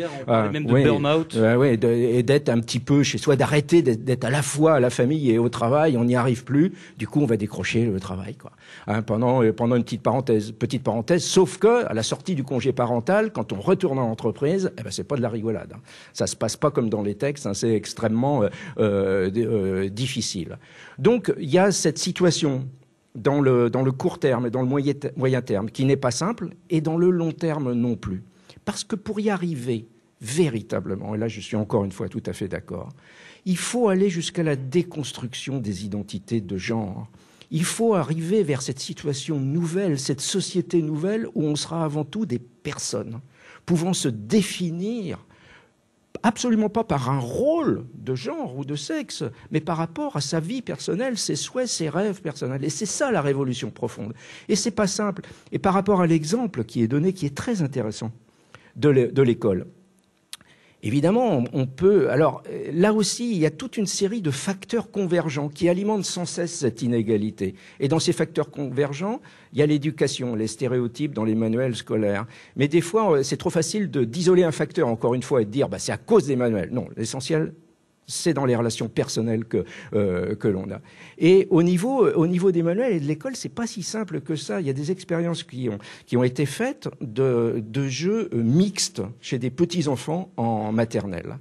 même de burn-out, et d'être un petit peu chez soi, d'arrêter d'être à la fois à la famille et au travail. On n'y arrive plus. Du coup, on va décrocher le travail, quoi. Pendant une petite parenthèse. Sauf que à la sortie du congé parental, quand on retourne en entreprise, c'est pas de la rigolade. Ça se passe pas comme dans les textes. C'est extrêmement difficile. Donc, il y a cette situation dans le court terme et dans le moyen terme, qui n'est pas simple, et dans le long terme non plus. Parce que pour y arriver véritablement, et là je suis encore une fois tout à fait d'accord, il faut aller jusqu'à la déconstruction des identités de genre. Il faut arriver vers cette situation nouvelle, cette société nouvelle, où on sera avant tout des personnes pouvant se définir absolument pas par un rôle de genre ou de sexe, mais par rapport à sa vie personnelle, ses souhaits, ses rêves personnels. Et c'est ça la révolution profonde. Et c'est pas simple. Et par rapport à l'exemple qui est donné, qui est très intéressant, de l'école, évidemment, on peut... Alors, là aussi, il y a toute une série de facteurs convergents qui alimentent sans cesse cette inégalité. Et dans ces facteurs convergents, il y a l'éducation, les stéréotypes dans les manuels scolaires. Mais des fois, c'est trop facile d'isoler un facteur, encore une fois, et de dire c'est à cause des manuels. Non, l'essentiel, c'est dans les relations personnelles que l'on a. Et au niveau des manuels et de l'école, c'est pas si simple que ça. Il y a des expériences qui ont été faites de jeux mixtes chez des petits-enfants en maternelle,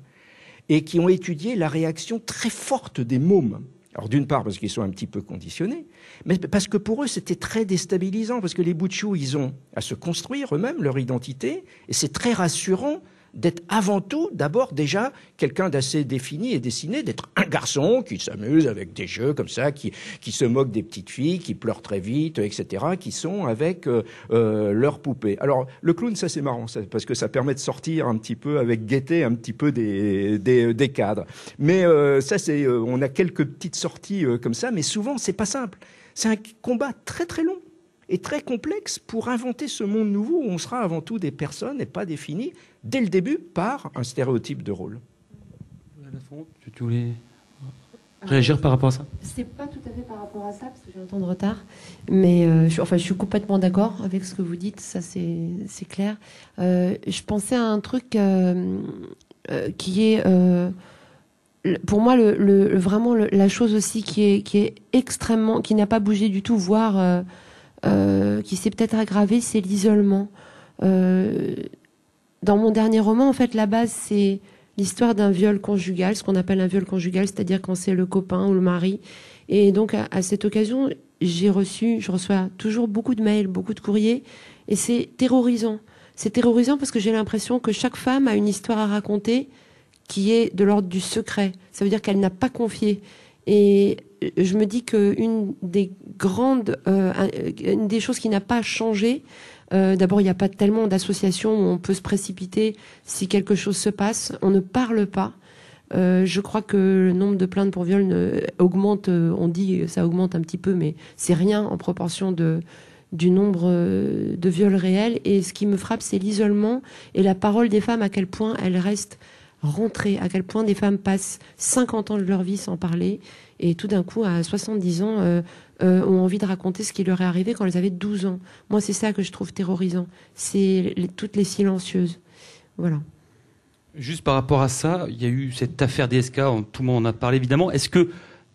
et qui ont étudié la réaction très forte des mômes. Alors d'une part parce qu'ils sont un petit peu conditionnés, mais parce que pour eux c'était très déstabilisant, parce que les bouts de chou, ils ont à se construire eux-mêmes leur identité, et c'est très rassurant d'être avant tout, d'abord déjà quelqu'un d'assez défini et dessiné, d'être un garçon qui s'amuse avec des jeux comme ça, qui se moque des petites filles, qui pleurent très vite, etc., qui sont avec leurs poupées. Alors le clown, ça c'est marrant, parce que ça permet de sortir un petit peu avec gaieté, un petit peu des cadres. Mais ça c'est, on a quelques petites sorties comme ça, mais souvent c'est pas simple. C'est un combat très très long et très complexe pour inventer ce monde nouveau où on sera avant tout des personnes et pas définies dès le début par un stéréotype de rôle. Tu voulais réagir par rapport à ça? C'est pas tout à fait par rapport à ça, parce que j'ai un temps de retard, mais je suis complètement d'accord avec ce que vous dites, ça c'est clair. Je pensais à un truc qui est... pour moi, vraiment la chose aussi qui est extrêmement... qui n'a pas bougé du tout, voire... qui s'est peut-être aggravé, c'est l'isolement. Dans mon dernier roman, en fait, la base, c'est l'histoire d'un viol conjugal, ce qu'on appelle un viol conjugal, c'est-à-dire quand c'est le copain ou le mari. Et donc, à cette occasion, je reçois toujours beaucoup de mails, beaucoup de courriers, et c'est terrorisant. C'est terrorisant parce que j'ai l'impression que chaque femme a une histoire à raconter qui est de l'ordre du secret. Ça veut dire qu'elle n'a pas confié. Et je me dis qu'une des choses qui n'a pas changé, d'abord, il n'y a pas tellement d'associations où on peut se précipiter si quelque chose se passe. On ne parle pas. Je crois que le nombre de plaintes pour viol augmente. On dit que ça augmente un petit peu, mais c'est rien en proportion du nombre de viols réels. Et ce qui me frappe, c'est l'isolement et la parole des femmes, à quel point elles restent rentrées, à quel point des femmes passent 50 ans de leur vie sans parler, et tout d'un coup, à 70 ans, ont envie de raconter ce qui leur est arrivé quand elles avaient 12 ans. Moi, c'est ça que je trouve terrorisant. C'est toutes les silencieuses. Voilà. Juste par rapport à ça, il y a eu cette affaire DSK, tout le monde en a parlé évidemment. Est-ce que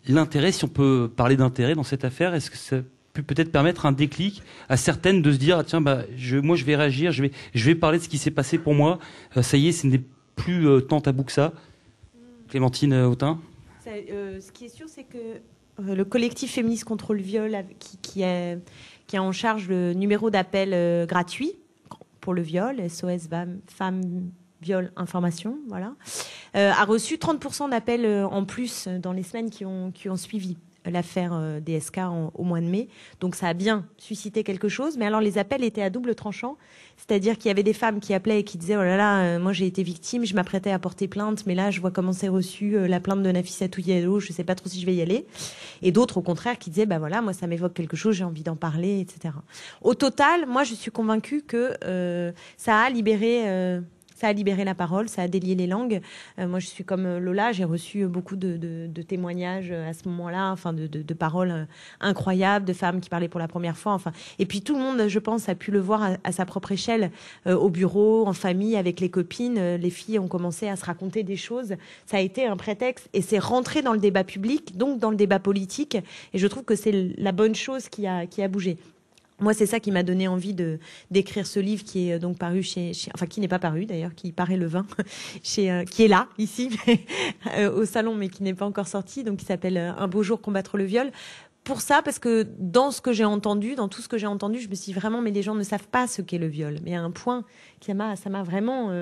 l'intérêt, si on peut parler d'intérêt dans cette affaire, est-ce que ça peut peut-être permettre un déclic à certaines de se dire tiens, moi je vais réagir, je vais parler de ce qui s'est passé pour moi. Ça y est, ce n'est plus tant tabou que ça. Clémentine Autain. Ce qui est sûr, c'est que le collectif Féministes contre le viol, qui a en charge le numéro d'appel gratuit pour le viol, SOS Femmes Viol Information, voilà, a reçu 30% d'appels en plus dans les semaines qui ont suivi l'affaire DSK au mois de mai. Donc ça a bien suscité quelque chose. Mais alors les appels étaient à double tranchant. C'est-à-dire qu'il y avait des femmes qui appelaient et qui disaient « Oh là là, moi j'ai été victime, je m'apprêtais à porter plainte, mais là je vois comment c'est reçu la plainte de Nafissatou Diallo, je ne sais pas trop si je vais y aller. » Et d'autres au contraire qui disaient « Bah voilà, moi ça m'évoque quelque chose, j'ai envie d'en parler, etc. » Au total, moi je suis convaincue que ça a libéré la parole, ça a délié les langues. Moi, je suis comme Lola, j'ai reçu beaucoup de témoignages à ce moment-là, enfin de paroles incroyables, de femmes qui parlaient pour la première fois. Enfin, et puis tout le monde, je pense, a pu le voir à sa propre échelle, au bureau, en famille, avec les copines. Les filles ont commencé à se raconter des choses. Ça a été un prétexte et c'est rentré dans le débat public, donc dans le débat politique. Et je trouve que c'est la bonne chose qui a bougé. Moi, c'est ça qui m'a donné envie d'écrire ce livre qui est donc paru enfin qui n'est pas paru d'ailleurs, qui paraît le 20, qui est là, ici, au salon, mais qui n'est pas encore sorti, donc qui s'appelle Un beau jour combattre le viol. Pour ça, parce que dans ce que j'ai entendu, dans tout ce que j'ai entendu, je me suis dit vraiment, mais les gens ne savent pas ce qu'est le viol. Mais à un point, ça m'a vraiment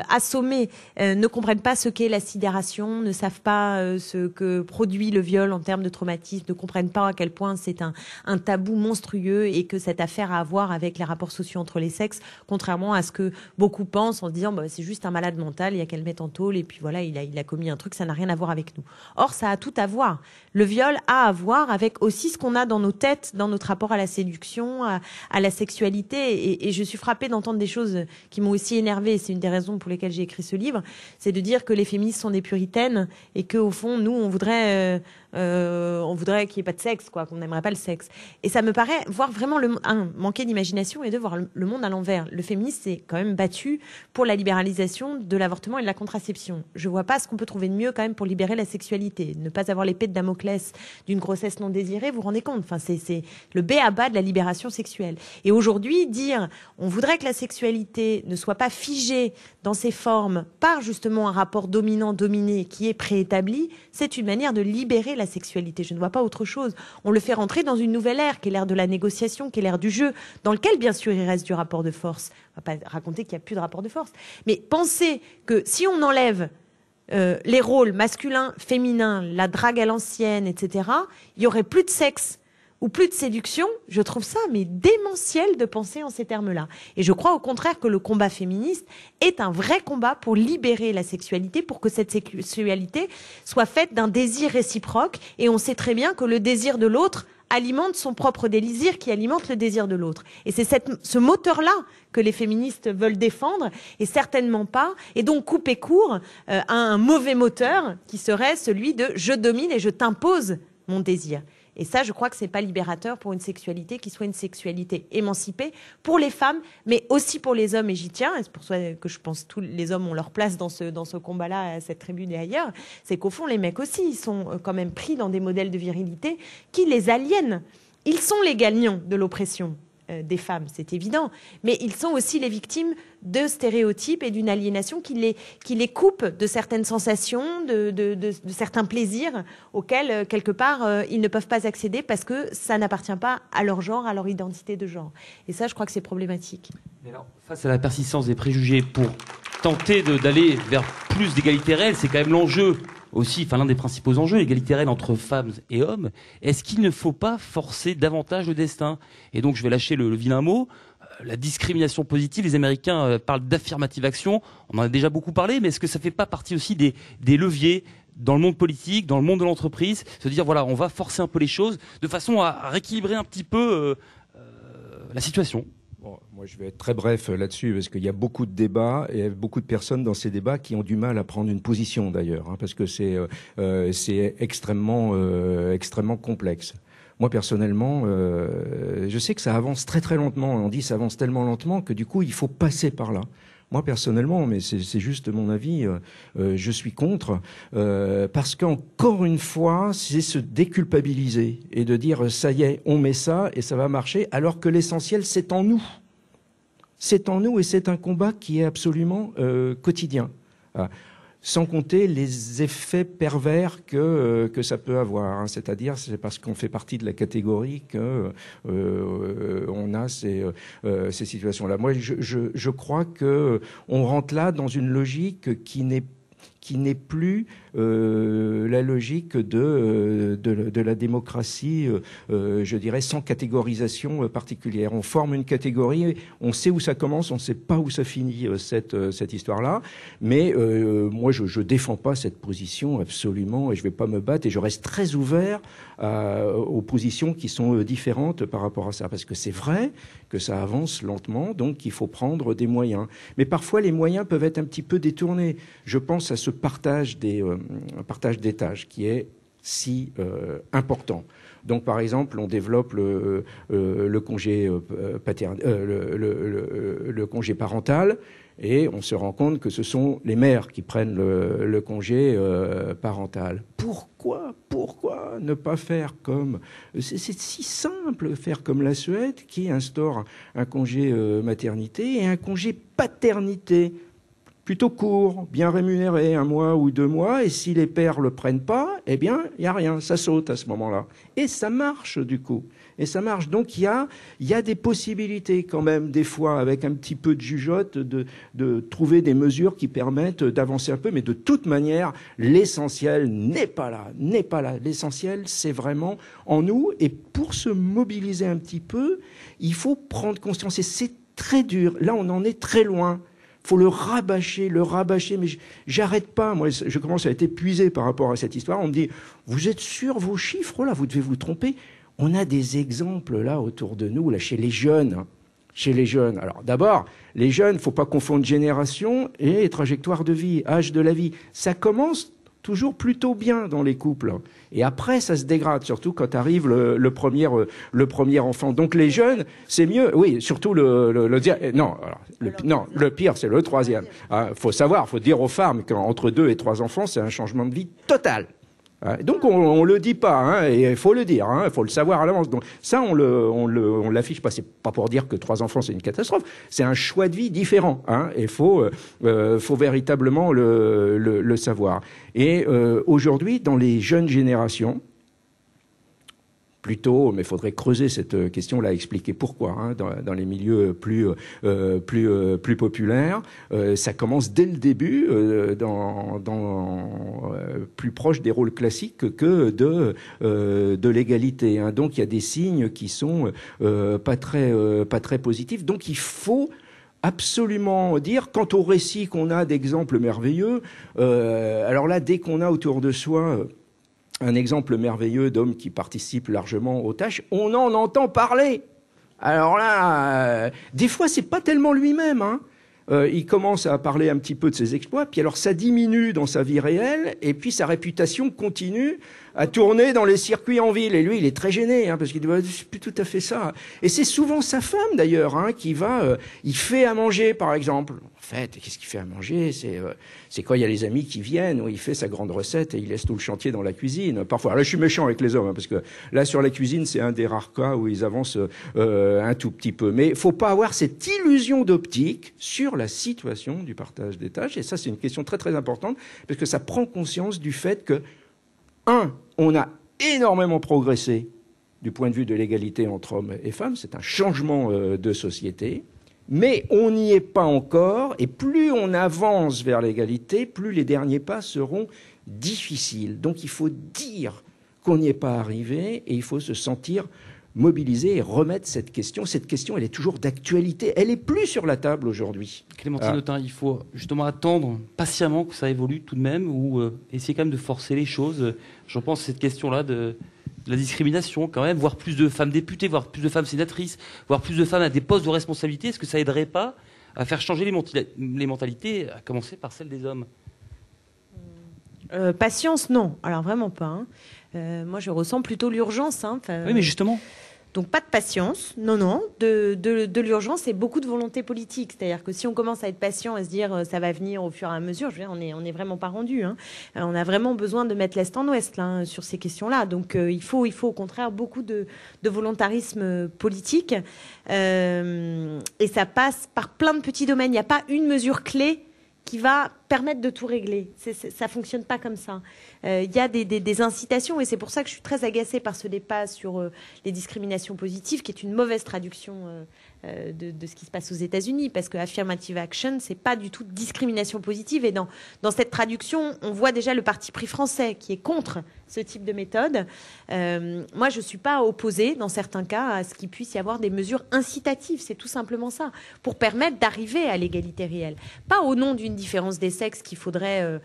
assommé. Ne comprennent pas ce qu'est la sidération, ne savent pas ce que produit le viol en termes de traumatisme, ne comprennent pas à quel point c'est un tabou monstrueux et que cette affaire a à voir avec les rapports sociaux entre les sexes, contrairement à ce que beaucoup pensent en se disant c'est juste un malade mental, il y a qu'à le mettre en tôle et puis voilà, il a commis un truc, ça n'a rien à voir avec nous. Or, ça a tout à voir. Le viol a à voir avec aussi ce qu'on a dans nos têtes, dans notre rapport à la séduction, à la sexualité. Et je suis frappée d'entendre des choses qui m'ont aussi énervée. C'est une des raisons pour lesquelles j'ai écrit ce livre. C'est de dire que les féministes sont des puritaines et qu'au fond, nous, on voudrait qu'il n'y ait pas de sexe, quoi, qu'on n'aimerait pas le sexe. Et ça me paraît voir vraiment manquer d'imagination et de voir le monde à l'envers. Le féminisme s'est quand même battu pour la libéralisation de l'avortement et de la contraception. Je vois pas ce qu'on peut trouver de mieux quand même pour libérer la sexualité. Ne pas avoir l'épée de Damoclès d'une grossesse non désirée, vous vous rendez compte? Enfin, c'est le b.a.-ba de la libération sexuelle. Et aujourd'hui, dire on voudrait que la sexualité ne soit pas figée dans ses formes par justement un rapport dominant-dominé qui est préétabli, c'est une manière de libérer la sexualité. Je ne vois pas autre chose. On le fait rentrer dans une nouvelle ère, qui est l'ère de la négociation, qui est l'ère du jeu, dans lequel, bien sûr, il reste du rapport de force. On ne va pas raconter qu'il n'y a plus de rapport de force. Mais pensez que si on enlève les rôles masculins, féminins, la drague à l'ancienne, etc., il n'y aurait plus de sexe ou plus de séduction. Je trouve ça mais démentiel de penser en ces termes-là. Et je crois au contraire que le combat féministe est un vrai combat pour libérer la sexualité, pour que cette sexualité soit faite d'un désir réciproque. Et on sait très bien que le désir de l'autre alimente son propre désir qui alimente le désir de l'autre. Et c'est ce moteur-là que les féministes veulent défendre et certainement pas, et donc couper court à un mauvais moteur qui serait celui de « je domine et je t'impose mon désir ». Et ça, je crois que c'est pas libérateur pour une sexualité qui soit une sexualité émancipée pour les femmes, mais aussi pour les hommes. Et j'y tiens. Et c'est pour ça que je pense que tous les hommes ont leur place dans ce combat-là, à cette tribune et ailleurs. C'est qu'au fond, les mecs aussi, ils sont quand même pris dans des modèles de virilité qui les aliènent. Ils sont les gagnants de l'oppression des femmes, c'est évident, mais ils sont aussi les victimes de stéréotypes et d'une aliénation qui les coupe de certaines sensations, de certains plaisirs auxquels, quelque part, ils ne peuvent pas accéder parce que ça n'appartient pas à leur genre, à leur identité de genre. Et ça, je crois que c'est problématique. Mais alors, face à la persistance des préjugés, pour tenter d'aller vers plus d'égalité réelle, c'est quand même l'enjeu aussi, enfin l'un des principaux enjeux, l'égalité réelle entre femmes et hommes. Est-ce qu'il ne faut pas forcer davantage le destin? Et donc je vais lâcher le vilain mot. La discrimination positive, les Américains parlent d'affirmative action. On en a déjà beaucoup parlé, mais est-ce que ça fait pas partie aussi des leviers dans le monde politique, dans le monde de l'entreprise, se dire voilà, on va forcer un peu les choses de façon à rééquilibrer un petit peu la situation? Bon, moi, je vais être très bref là-dessus, parce qu'il y a beaucoup de débats et beaucoup de personnes dans ces débats qui ont du mal à prendre une position, d'ailleurs, hein, parce que c'est extrêmement complexe. Moi, personnellement, je sais que ça avance très très lentement. On dit que ça avance tellement lentement que du coup, il faut passer par là. Moi, personnellement, mais c'est juste mon avis, je suis contre, parce qu'encore une fois, c'est se déculpabiliser et de dire ça y est, on met ça et ça va marcher, alors que l'essentiel, c'est en nous. C'est en nous et c'est un combat qui est absolument quotidien. Sans compter les effets pervers que ça peut avoir. Hein. C'est-à-dire, c'est parce qu'on fait partie de la catégorie que on a ces situations-là. Moi, je crois que on rentre là dans une logique qui n'est plus la logique de la démocratie, je dirais, sans catégorisation particulière. On forme une catégorie, on sait où ça commence, on ne sait pas où ça finit, cette histoire-là. Mais moi, je défends pas cette position absolument, et je vais pas me battre, et je reste très ouvert aux positions qui sont différentes par rapport à ça. Parce que c'est vrai que ça avance lentement, donc il faut prendre des moyens. Mais parfois, les moyens peuvent être un petit peu détournés. Je pense à ce partage des tâches qui est si important. Donc, par exemple, on développe le congé le congé parental, et on se rend compte que ce sont les mères qui prennent le congé parental. Pourquoi ne pas faire comme... C'est si simple, faire comme la Suède, qui instaure un congé maternité et un congé paternité plutôt court, bien rémunéré, 1 mois ou 2 mois, et si les pères le prennent pas, eh bien, il n'y a rien, ça saute à ce moment-là. Et ça marche, du coup. Et ça marche. Donc, il y a des possibilités, quand même, des fois, avec un petit peu de jugeote, de trouver des mesures qui permettent d'avancer un peu, mais de toute manière, l'essentiel n'est pas là. L'essentiel, c'est vraiment en nous, et pour se mobiliser un petit peu, il faut prendre conscience, et c'est très dur. Là, on en est très loin. Faut le rabâcher, mais j'arrête pas. Moi, je commence à être épuisé par rapport à cette histoire. On me dit, vous êtes sûr vos chiffres, là, vous devez vous tromper. On a des exemples, là, autour de nous, là, chez les jeunes. Alors, d'abord, les jeunes, faut pas confondre génération et trajectoire de vie, âge de la vie. Ça commence toujours plutôt bien dans les couples. Et après, ça se dégrade, surtout quand arrive le premier enfant. Donc les jeunes, c'est mieux. Oui, surtout le pire, c'est le 3e. Faut dire aux femmes qu'entre 2 et 3 enfants, c'est un changement de vie total. Donc on le dit pas, hein, et il faut le dire, il faut le savoir à l'avance. Donc ça, on l'affiche pas. C'est pas pour dire que 3 enfants c'est une catastrophe. C'est un choix de vie différent, hein, et faut véritablement le savoir. Et aujourd'hui, dans les jeunes générations, plutôt, mais il faudrait creuser cette question-là, expliquer pourquoi. Hein, dans les milieux plus populaires, ça commence dès le début, plus proche des rôles classiques que de l'égalité. Hein. Donc il y a des signes qui sont pas très positifs. Donc il faut absolument dire, quant au récit qu'on a d'exemples merveilleux, alors là, dès qu'on a autour de soi un exemple merveilleux d'homme qui participe largement aux tâches, on en entend parler. Alors là, des fois, c'est pas tellement lui-même, hein. Il commence à parler un petit peu de ses exploits, puis alors ça diminue dans sa vie réelle, et puis sa réputation continue à tourner dans les circuits en ville. Et lui, il est très gêné, hein, parce qu'il dit bah, c'est plus tout à fait ça. Et c'est souvent sa femme, d'ailleurs, hein, qui va... il fait à manger, par exemple. En fait, qu'est-ce qu'il fait à manger? C'est quand il y a les amis qui viennent, où il fait sa grande recette et il laisse tout le chantier dans la cuisine. Parfois, alors là, je suis méchant avec les hommes, hein, parce que là, sur la cuisine, c'est un des rares cas où ils avancent un tout petit peu. Mais il faut pas avoir cette illusion d'optique sur la situation du partage des tâches. Et ça, c'est une question très, très importante, parce que ça prend conscience du fait que, on a énormément progressé du point de vue de l'égalité entre hommes et femmes. C'est un changement de société. Mais on n'y est pas encore. Et plus on avance vers l'égalité, plus les derniers pas seront difficile. Donc il faut dire qu'on n'y est pas arrivé et il faut se sentir mobiliser et remettre cette question. Cette question, elle est toujours d'actualité. Elle est plus sur la table aujourd'hui. Clémentine Autain, il faut justement attendre patiemment que ça évolue tout de même ou essayer quand même de forcer les choses. Je pense à cette question-là de la discrimination quand même, voir plus de femmes députées, voir plus de femmes sénatrices, voir plus de femmes à des postes de responsabilité. Est-ce que ça aiderait pas à faire changer les mentalités, à commencer par celles des hommes? Patience, non. Alors vraiment pas. Moi, je ressens plutôt l'urgence. Oui, mais justement. Donc pas de patience, non, de l'urgence et beaucoup de volonté politique. C'est-à-dire que si on commence à être patient et se dire ça va venir au fur et à mesure, je veux dire, on est vraiment pas rendu. On a vraiment besoin de mettre l'Est en Ouest là, sur ces questions-là. Donc il faut au contraire beaucoup de volontarisme politique. Et ça passe par plein de petits domaines. Il n'y a pas une mesure clé qui va permettre de tout régler. Ça fonctionne pas comme ça. Il y a des incitations et c'est pour ça que je suis très agacée par ce débat sur les discriminations positives, qui est une mauvaise traduction de ce qui se passe aux États-Unis, parce que affirmative action, c'est pas du tout discrimination positive. Et dans cette traduction, on voit déjà le parti pris français qui est contre ce type de méthode. Moi, je suis pas opposée, dans certains cas, à ce qu'il puisse y avoir des mesures incitatives. C'est tout simplement ça, pour permettre d'arriver à l'égalité réelle. Pas au nom d'une différence des sexes qu'il faudrait,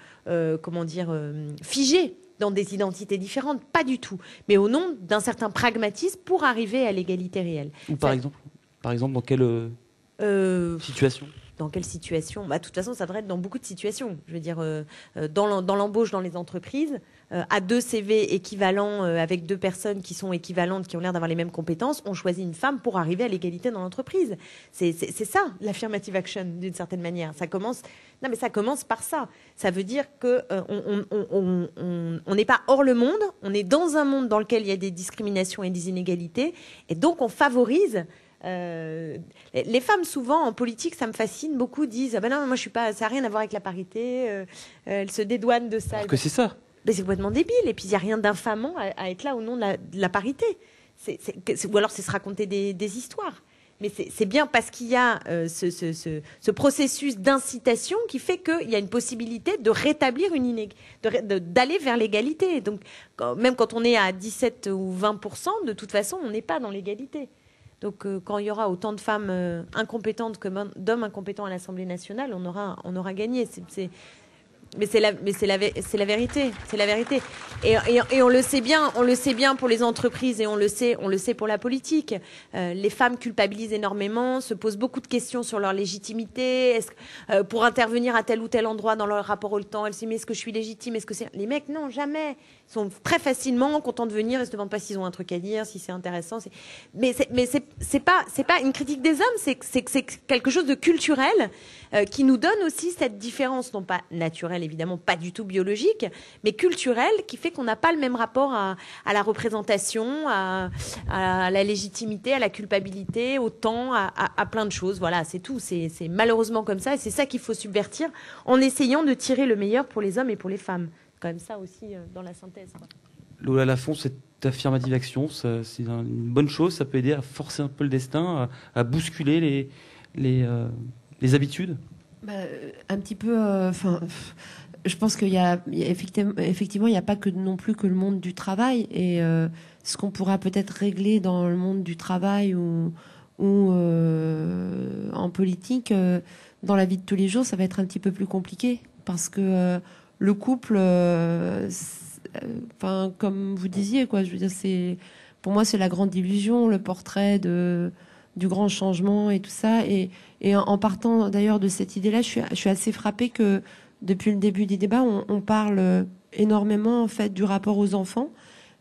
figer dans des identités différentes, pas du tout. Mais au nom d'un certain pragmatisme pour arriver à l'égalité réelle. Ou par exemple, dans quelle situation? Dans quelle situation? De toute façon, ça devrait être dans beaucoup de situations. Je veux dire, dans l'embauche dans les entreprises, à 2 CV équivalents, avec 2 personnes qui sont équivalentes, qui ont l'air d'avoir les mêmes compétences, on choisit une femme pour arriver à l'égalité dans l'entreprise. C'est ça, l'affirmative action, d'une certaine manière. Ça commence par ça. Ça veut dire que on n'est pas hors le monde, on est dans un monde dans lequel il y a des discriminations et des inégalités, et donc on favorise. Les femmes souvent en politique, ça me fascine, beaucoup disent ah ben non, moi je suis pas, ça n'a rien à voir avec la parité, elles se dédouanent de ça. Alors que c'est ça. Mais c'est complètement débile, et puis il n'y a rien d'infamant à être là au nom de la parité. Ou alors c'est se raconter des histoires. Mais c'est bien parce qu'il y a ce processus d'incitation qui fait qu'il y a une possibilité de rétablir d'aller vers l'égalité. Donc même quand on est à 17 ou 20%, de toute façon, on n'est pas dans l'égalité. Donc quand il y aura autant de femmes incompétentes que d'hommes incompétents à l'Assemblée nationale, on aura gagné. Mais c'est la vérité, c'est la vérité. Et on le sait bien pour les entreprises et on le sait pour la politique. Les femmes culpabilisent énormément, se posent beaucoup de questions sur leur légitimité. Pour intervenir à tel ou tel endroit dans leur rapport au temps, elles se disent mais est-ce que je suis légitime? Est-ce que c'est les mecs? Non, jamais. Ils sont très facilement contents de venir. Ils se demandent pas s'ils ont un truc à dire, si c'est intéressant. Mais c'est pas une critique des hommes. C'est quelque chose de culturel qui nous donne aussi cette différence, non pas naturelle évidemment, pas du tout biologique, mais culturelle, qui fait qu'on n'a pas le même rapport à la représentation, à la légitimité, à la culpabilité, au temps, à plein de choses. Voilà, c'est tout. C'est malheureusement comme ça, et c'est ça qu'il faut subvertir en essayant de tirer le meilleur pour les hommes et pour les femmes. C'est quand même ça aussi dans la synthèse. Lola Lafont, cette affirmative action, c'est une bonne chose. Ça peut aider à forcer un peu le destin, à bousculer les habitudes. Un petit peu. Je pense qu'il y a effectivement, il n'y a pas que non plus que le monde du travail, et ce qu'on pourra peut-être régler dans le monde du travail ou en politique, dans la vie de tous les jours, ça va être un petit peu plus compliqué, parce que le couple, comme vous disiez, quoi, je veux dire, pour moi c'est la grande illusion, le portrait du grand changement et tout ça, et en partant d'ailleurs de cette idée-là, je suis assez frappée que depuis le début des débats, on parle énormément en fait du rapport aux enfants,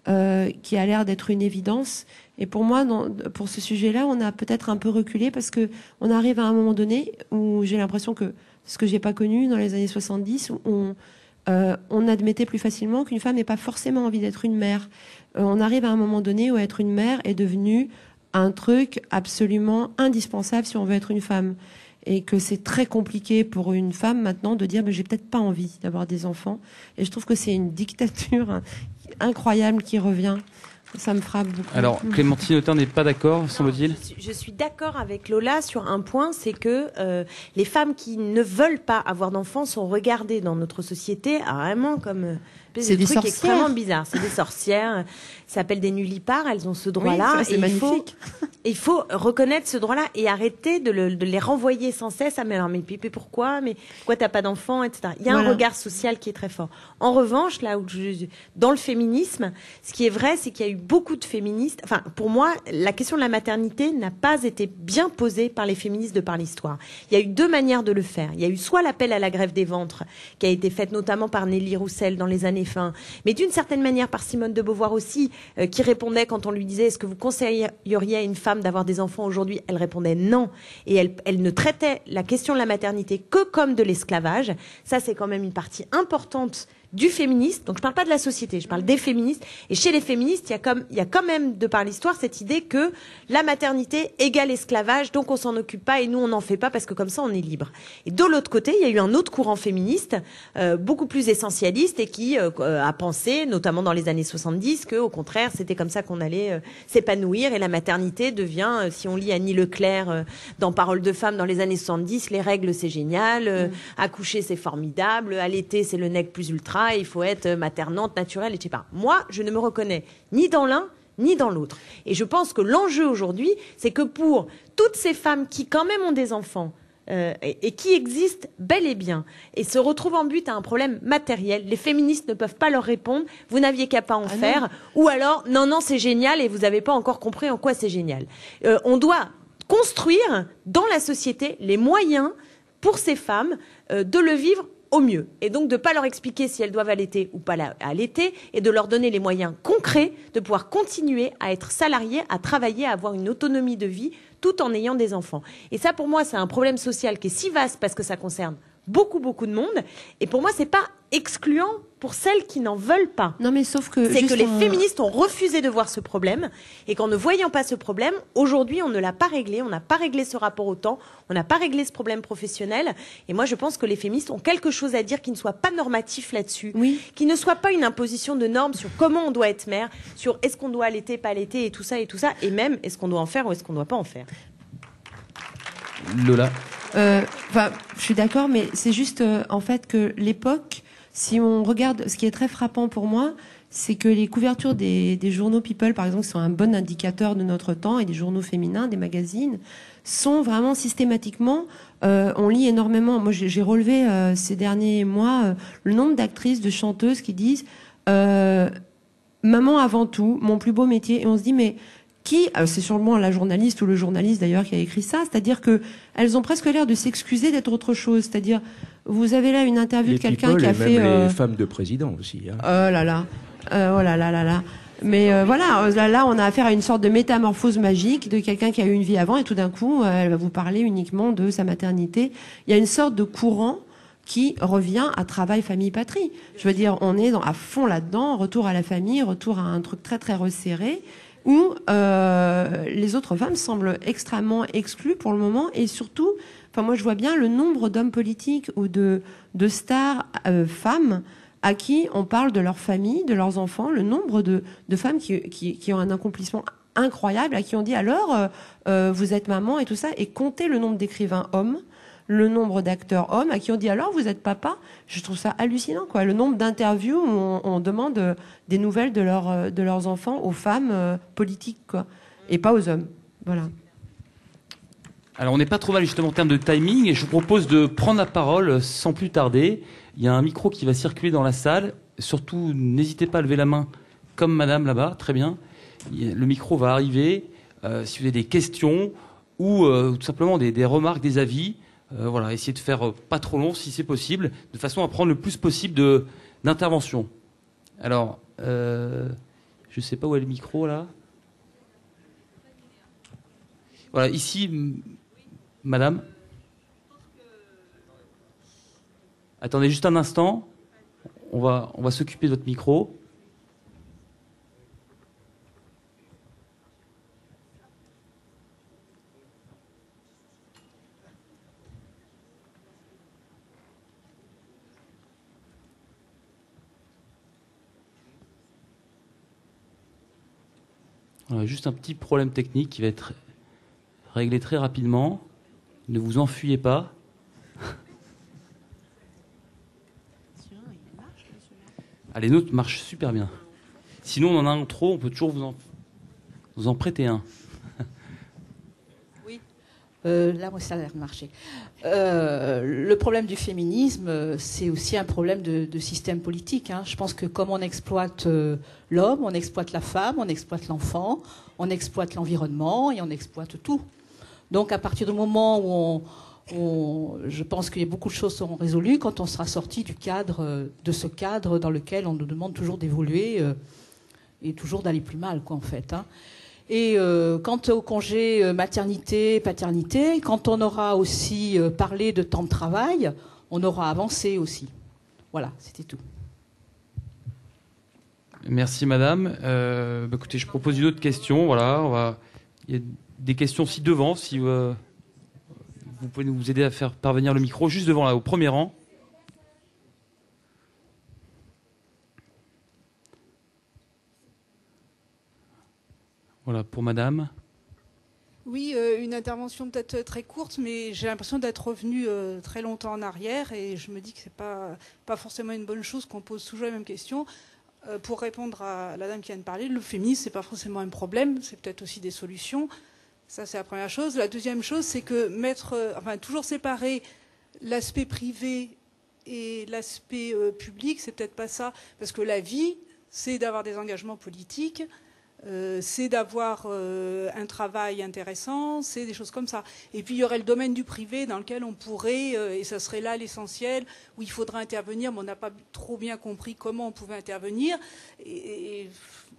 qui a l'air d'être une évidence. Et pour moi, pour ce sujet-là, on a peut-être un peu reculé, parce que on arrive à un moment donné où j'ai l'impression que ce que j'ai pas connu dans les années 70, où on admettait plus facilement qu'une femme n'ait pas forcément envie d'être une mère. On arrive à un moment donné où être une mère est devenu un truc absolument indispensable si on veut être une femme. Et que c'est très compliqué pour une femme maintenant de dire j'ai peut-être pas envie d'avoir des enfants. Et je trouve que c'est une dictature incroyable qui revient Ça me frappe beaucoup. Alors, Clémentine Autain n'est pas d'accord, semble-t-il. Je suis d'accord avec Lola sur un point, c'est que les femmes qui ne veulent pas avoir d'enfants sont regardées dans notre société vraiment comme c'est des trucs sorcières. extrêmement bizarres. C'est des sorcières. Ça s'appelle des nullipares. Elles ont ce droit-là. Oui, c'est magnifique. Il faut reconnaître ce droit-là et arrêter de les renvoyer sans cesse. Ah, mais alors, mais pourquoi? Mais pourquoi t'as pas d'enfant, etc. Il y a un regard social qui est très fort. En revanche, là où dans le féminisme, ce qui est vrai, c'est qu'il y a eu beaucoup de féministes. Enfin, pour moi, la question de la maternité n'a pas été bien posée par les féministes de par l'histoire. Il y a eu deux manières de le faire. Il y a eu soit l'appel à la grève des ventres, qui a été faite notamment par Nelly Roussel dans les années fin, mais d'une certaine manière par Simone de Beauvoir aussi, qui répondait quand on lui disait est-ce que vous conseilleriez à une femme d'avoir des enfants aujourd'hui? Elle répondait non. Et elle ne traitait la question de la maternité que comme de l'esclavage. Ça, c'est quand même une partie importante du féministe. Donc, je parle pas de la société, je parle des féministes. Et chez les féministes, il y a quand même, de par l'histoire, cette idée que la maternité égale esclavage, donc on s'en occupe pas et nous, on n'en fait pas parce que comme ça, on est libre. Et de l'autre côté, il y a eu un autre courant féministe, beaucoup plus essentialiste et qui a pensé, notamment dans les années 70, que au contraire, c'était comme ça qu'on allait s'épanouir et la maternité devient, si on lit Annie Leclerc dans Paroles de femmes dans les années 70, les règles, c'est génial, accoucher, c'est formidable, allaiter, c'est le nec plus ultra, il faut être maternante, naturelle, etc. Moi, je ne me reconnais ni dans l'un, ni dans l'autre. Et je pense que l'enjeu aujourd'hui, c'est que pour toutes ces femmes qui quand même ont des enfants, et qui existent bel et bien, et se retrouvent en but à un problème matériel, les féministes ne peuvent pas leur répondre, vous n'aviez qu'à pas en faire, non. Ou alors, non, c'est génial et vous n'avez pas encore compris en quoi c'est génial. On doit construire dans la société les moyens pour ces femmes de le vivre au mieux. Et donc de ne pas leur expliquer si elles doivent allaiter ou pas allaiter, et de leur donner les moyens concrets de pouvoir continuer à être salariées, à travailler, à avoir une autonomie de vie, tout en ayant des enfants. Et ça, pour moi, c'est un problème social qui est si vaste parce que ça concerne beaucoup de monde. Et pour moi, c'est pas excluant pour celles qui n'en veulent pas. Non, mais sauf que c'est que les féministes ont refusé de voir ce problème et qu'en ne voyant pas ce problème, aujourd'hui, on ne l'a pas réglé. On n'a pas réglé ce rapport au temps. On n'a pas réglé ce problème professionnel. Et moi, je pense que les féministes ont quelque chose à dire qui ne soit pas normatif là-dessus, qui ne soit pas une imposition de normes sur comment on doit être mère, sur est-ce qu'on doit allaiter, pas allaiter et tout ça, et même est-ce qu'on doit en faire ou est-ce qu'on ne doit pas en faire. Lola. Je suis d'accord, mais c'est juste en fait que l'époque, si on regarde, ce qui est très frappant pour moi, c'est que les couvertures des journaux People, par exemple, qui sont un bon indicateur de notre temps, et des journaux féminins, des magazines, sont vraiment systématiquement, on lit énormément. Moi, j'ai relevé ces derniers mois le nombre d'actrices, de chanteuses qui disent maman avant tout, mon plus beau métier, et on se dit mais c'est sûrement la journaliste ou le journaliste d'ailleurs qui a écrit ça, c'est-à-dire que elles ont presque l'air de s'excuser d'être autre chose, c'est-à-dire vous avez là une interview de quelqu'un qui a fait les femmes de président aussi. Hein. Oh là là. Mais voilà, là on a affaire à une sorte de métamorphose magique de quelqu'un qui a eu une vie avant et tout d'un coup elle va vous parler uniquement de sa maternité. Il y a une sorte de courant qui revient à travail, famille, patrie. Je veux dire, on est à fond là-dedans, retour à la famille, retour à un truc très très resserré, où les autres femmes semblent extrêmement exclues pour le moment, et surtout, enfin moi je vois bien le nombre d'hommes politiques ou de stars femmes à qui on parle de leur famille, de leurs enfants, le nombre de femmes qui ont un accomplissement incroyable, à qui on dit alors vous êtes maman et tout ça, et comptez le nombre d'écrivains hommes, le nombre d'acteurs hommes à qui on dit alors vous êtes papa. Je trouve ça hallucinant, quoi. Le nombre d'interviews où on demande des nouvelles de leurs enfants aux femmes politiques, quoi, et pas aux hommes. Voilà. Alors on n'est pas trop mal justement en termes de timing, et je vous propose de prendre la parole sans plus tarder. Il y a un micro qui va circuler dans la salle. Surtout, n'hésitez pas à lever la main comme madame là-bas. Très bien. Le micro va arriver. Si vous avez des questions ou tout simplement des remarques, des avis, voilà, essayez de faire pas trop long si c'est possible, de façon à prendre le plus possible d'intervention. Alors, je sais pas où est le micro là. Voilà, ici, madame. Attendez juste un instant. On va s'occuper de votre micro. On a juste un petit problème technique qui va être réglé très rapidement. Ne vous enfuyez pas. Ah, les nôtres marchent super bien. Sinon, on en a un trop, on peut toujours vous en prêter un. Oui, là, moi, ça a l'air de marcher. Le problème du féminisme, c'est aussi un problème de système politique. Hein. Je pense que comme on exploite l'homme, on exploite la femme, on exploite l'enfant, on exploite l'environnement et on exploite tout. Donc, à partir du moment où je pense qu'il y a beaucoup de choses seront résolues quand on sera sorti de ce cadre dans lequel on nous demande toujours d'évoluer et toujours d'aller plus mal, quoi, en fait. Hein. Et quant au congé maternité, paternité, quand on aura aussi parlé de temps de travail, on aura avancé aussi. Voilà, c'était tout. Merci, madame. Écoutez, je propose une autre question. Voilà, il y a des questions aussi devant, si vous pouvez nous aider à faire parvenir le micro, juste devant, là, au premier rang. Voilà, pour madame. Oui, une intervention peut-être très courte, mais j'ai l'impression d'être revenue très longtemps en arrière et je me dis que c'est pas forcément une bonne chose qu'on pose toujours la même question. Pour répondre à la dame qui vient de parler, le féminisme, c'est pas forcément un problème, c'est peut-être aussi des solutions. Ça, c'est la première chose. La deuxième chose, c'est que toujours séparer l'aspect privé et l'aspect public, c'est peut-être pas ça. Parce que la vie, c'est d'avoir des engagements politiques, c'est d'avoir un travail intéressant, c'est des choses comme ça. Et puis, il y aurait le domaine du privé dans lequel on pourrait, et ça serait là l'essentiel, où il faudra intervenir, mais on n'a pas trop bien compris comment on pouvait intervenir. Et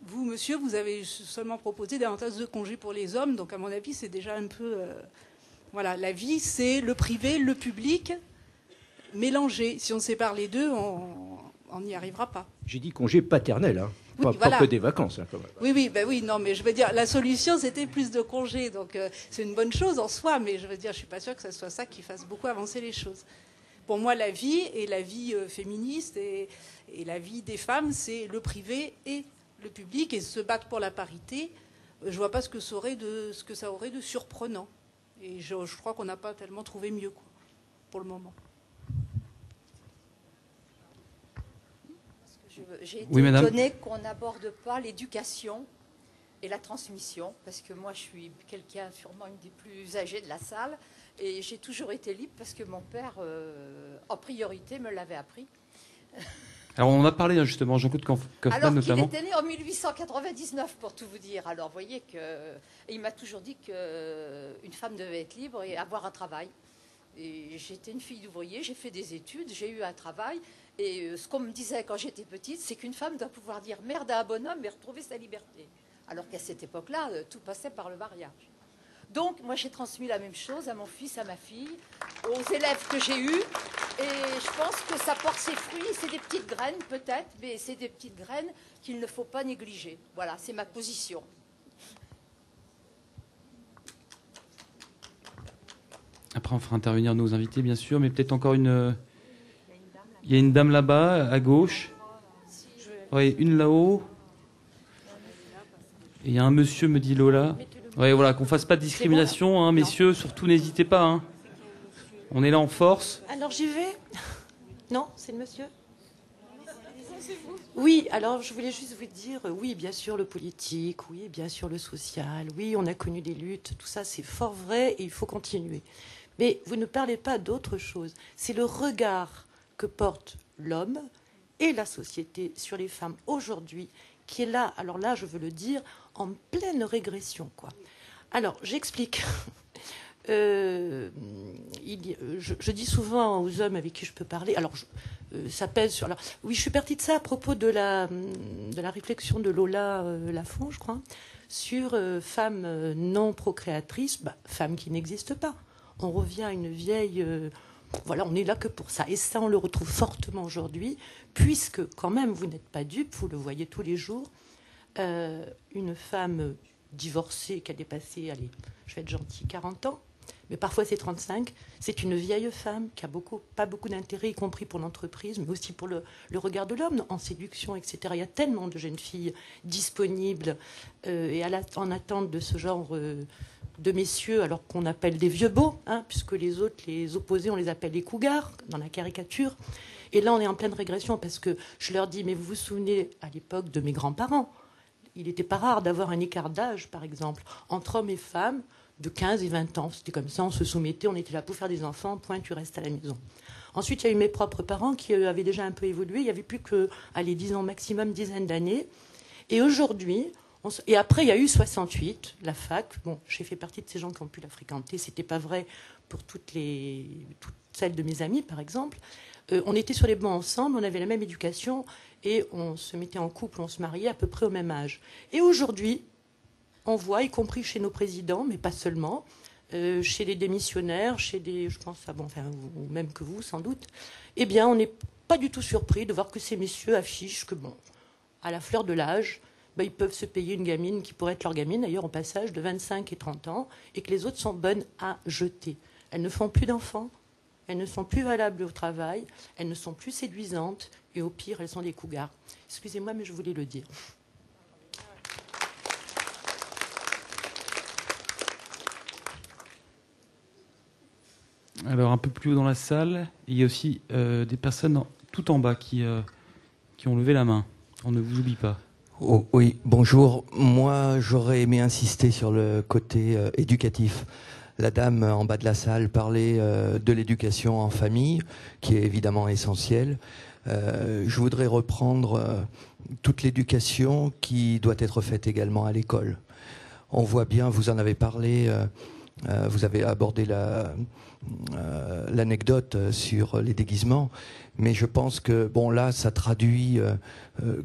vous, monsieur, vous avez seulement proposé davantage de congés pour les hommes, donc à mon avis, c'est déjà un peu... Voilà, la vie, c'est le privé, le public, mélangé. Si on sépare les deux, on n'y arrivera pas. J'ai dit congé paternel, hein. Oui, Pas que des vacances, hein, quand même. Oui, non, mais je veux dire, la solution, c'était plus de congés, donc c'est une bonne chose en soi, mais je veux dire, je suis pas sûre que ce soit ça qui fasse beaucoup avancer les choses. Pour moi, la vie, et la vie féministe, et la vie des femmes, c'est le privé et le public, et se battre pour la parité, je vois pas ce que ça aurait de surprenant. Et je crois qu'on n'a pas tellement trouvé mieux, quoi, pour le moment. J'ai été Oui, madame. étonnée qu'on n'aborde pas l'éducation et la transmission, parce que moi, je suis quelqu'un, sûrement une des plus âgées de la salle, et j'ai toujours été libre parce que mon père, en priorité, me l'avait appris. Alors, on en a parlé, hein, justement, Jean-Claude Kaufmann, Alors qu'il notamment. était né en 1899, pour tout vous dire. Alors, vous voyez que... Et il m'a toujours dit qu'une femme devait être libre et avoir un travail. Et j'étais une fille d'ouvrier, j'ai fait des études, j'ai eu un travail. Et ce qu'on me disait quand j'étais petite, c'est qu'une femme doit pouvoir dire merde à un bonhomme et retrouver sa liberté. Alors qu'à cette époque-là, tout passait par le mariage. Donc, moi, j'ai transmis la même chose à mon fils, à ma fille, aux élèves que j'ai eus. Et je pense que ça porte ses fruits. C'est des petites graines, peut-être, mais c'est des petites graines qu'il ne faut pas négliger. Voilà, c'est ma position. Après, on fera intervenir nos invités, bien sûr, mais peut-être encore une... Il y a une dame là-bas, à gauche. Oui, une là-haut. Et il y a un monsieur, me dit Lola. Oui, voilà, qu'on fasse pas de discrimination, hein, messieurs, surtout n'hésitez pas. Hein. On est là en force. Alors j'y vais. Non, c'est le monsieur. Oui, alors je voulais juste vous dire, oui, bien sûr, le politique, oui, bien sûr, le social, oui, on a connu des luttes, tout ça, c'est fort vrai et il faut continuer. Mais vous ne parlez pas d'autre chose. C'est le regard que porte l'homme et la société sur les femmes aujourd'hui qui est là, alors là, je veux le dire, en pleine régression, quoi. Alors, j'explique. Je dis souvent aux hommes avec qui je peux parler, alors ça pèse sur... Alors, oui, je suis partie de ça à propos de la réflexion de Lola Lafont, je crois, sur femmes non procréatrices, femmes qui n'existent pas. On revient à une vieille... voilà, on n'est là que pour ça. Et ça, on le retrouve fortement aujourd'hui, puisque quand même, vous n'êtes pas dupe, vous le voyez tous les jours, une femme divorcée qui a dépassé, allez, je vais être gentille, 40 ans, mais parfois c'est 35. C'est une vieille femme qui a pas beaucoup d'intérêt, y compris pour l'entreprise, mais aussi pour le regard de l'homme en séduction, etc. Il y a tellement de jeunes filles disponibles et en attente de ce genre de messieurs, alors qu'on appelle des vieux beaux, hein, puisque les autres, les opposés, on les appelle les cougars, dans la caricature. Et là, on est en pleine régression, parce que je leur dis, mais vous vous souvenez, à l'époque de mes grands-parents, il n'était pas rare d'avoir un écart d'âge, par exemple, entre hommes et femmes, de 15 et 20 ans. C'était comme ça, on se soumettait, on était là pour faire des enfants, point, tu restes à la maison. Ensuite, il y a eu mes propres parents qui avaient déjà un peu évolué. Il n'y avait plus que, 10 ans maximum, dizaine d'années. Et aujourd'hui, et après, il y a eu 68, la fac. Bon, j'ai fait partie de ces gens qui ont pu la fréquenter. Ce n'était pas vrai pour toutes celles de mes amies, par exemple. On était sur les bancs ensemble, on avait la même éducation et on se mettait en couple, on se mariait à peu près au même âge. Et aujourd'hui, on voit, y compris chez nos présidents, mais pas seulement, chez les démissionnaires, je pense, ou même que vous, sans doute, eh bien, on n'est pas du tout surpris de voir que ces messieurs affichent que, bon, à la fleur de l'âge, ils peuvent se payer une gamine qui pourrait être leur gamine, d'ailleurs, au passage de 25 et 30 ans, et que les autres sont bonnes à jeter. Elles ne font plus d'enfants, elles ne sont plus valables au travail, elles ne sont plus séduisantes, et au pire, elles sont des cougars. Excusez-moi, mais je voulais le dire. Alors, un peu plus haut dans la salle, il y a aussi des personnes tout en bas qui ont levé la main. On ne vous oublie pas. Oh, oui, bonjour. Moi, j'aurais aimé insister sur le côté éducatif. La dame en bas de la salle parlait de l'éducation en famille, qui est évidemment essentielle. Je voudrais reprendre toute l'éducation qui doit être faite également à l'école. On voit bien, vous en avez parlé, vous avez abordé l'anecdote sur les déguisements, mais je pense que, bon, là, ça traduit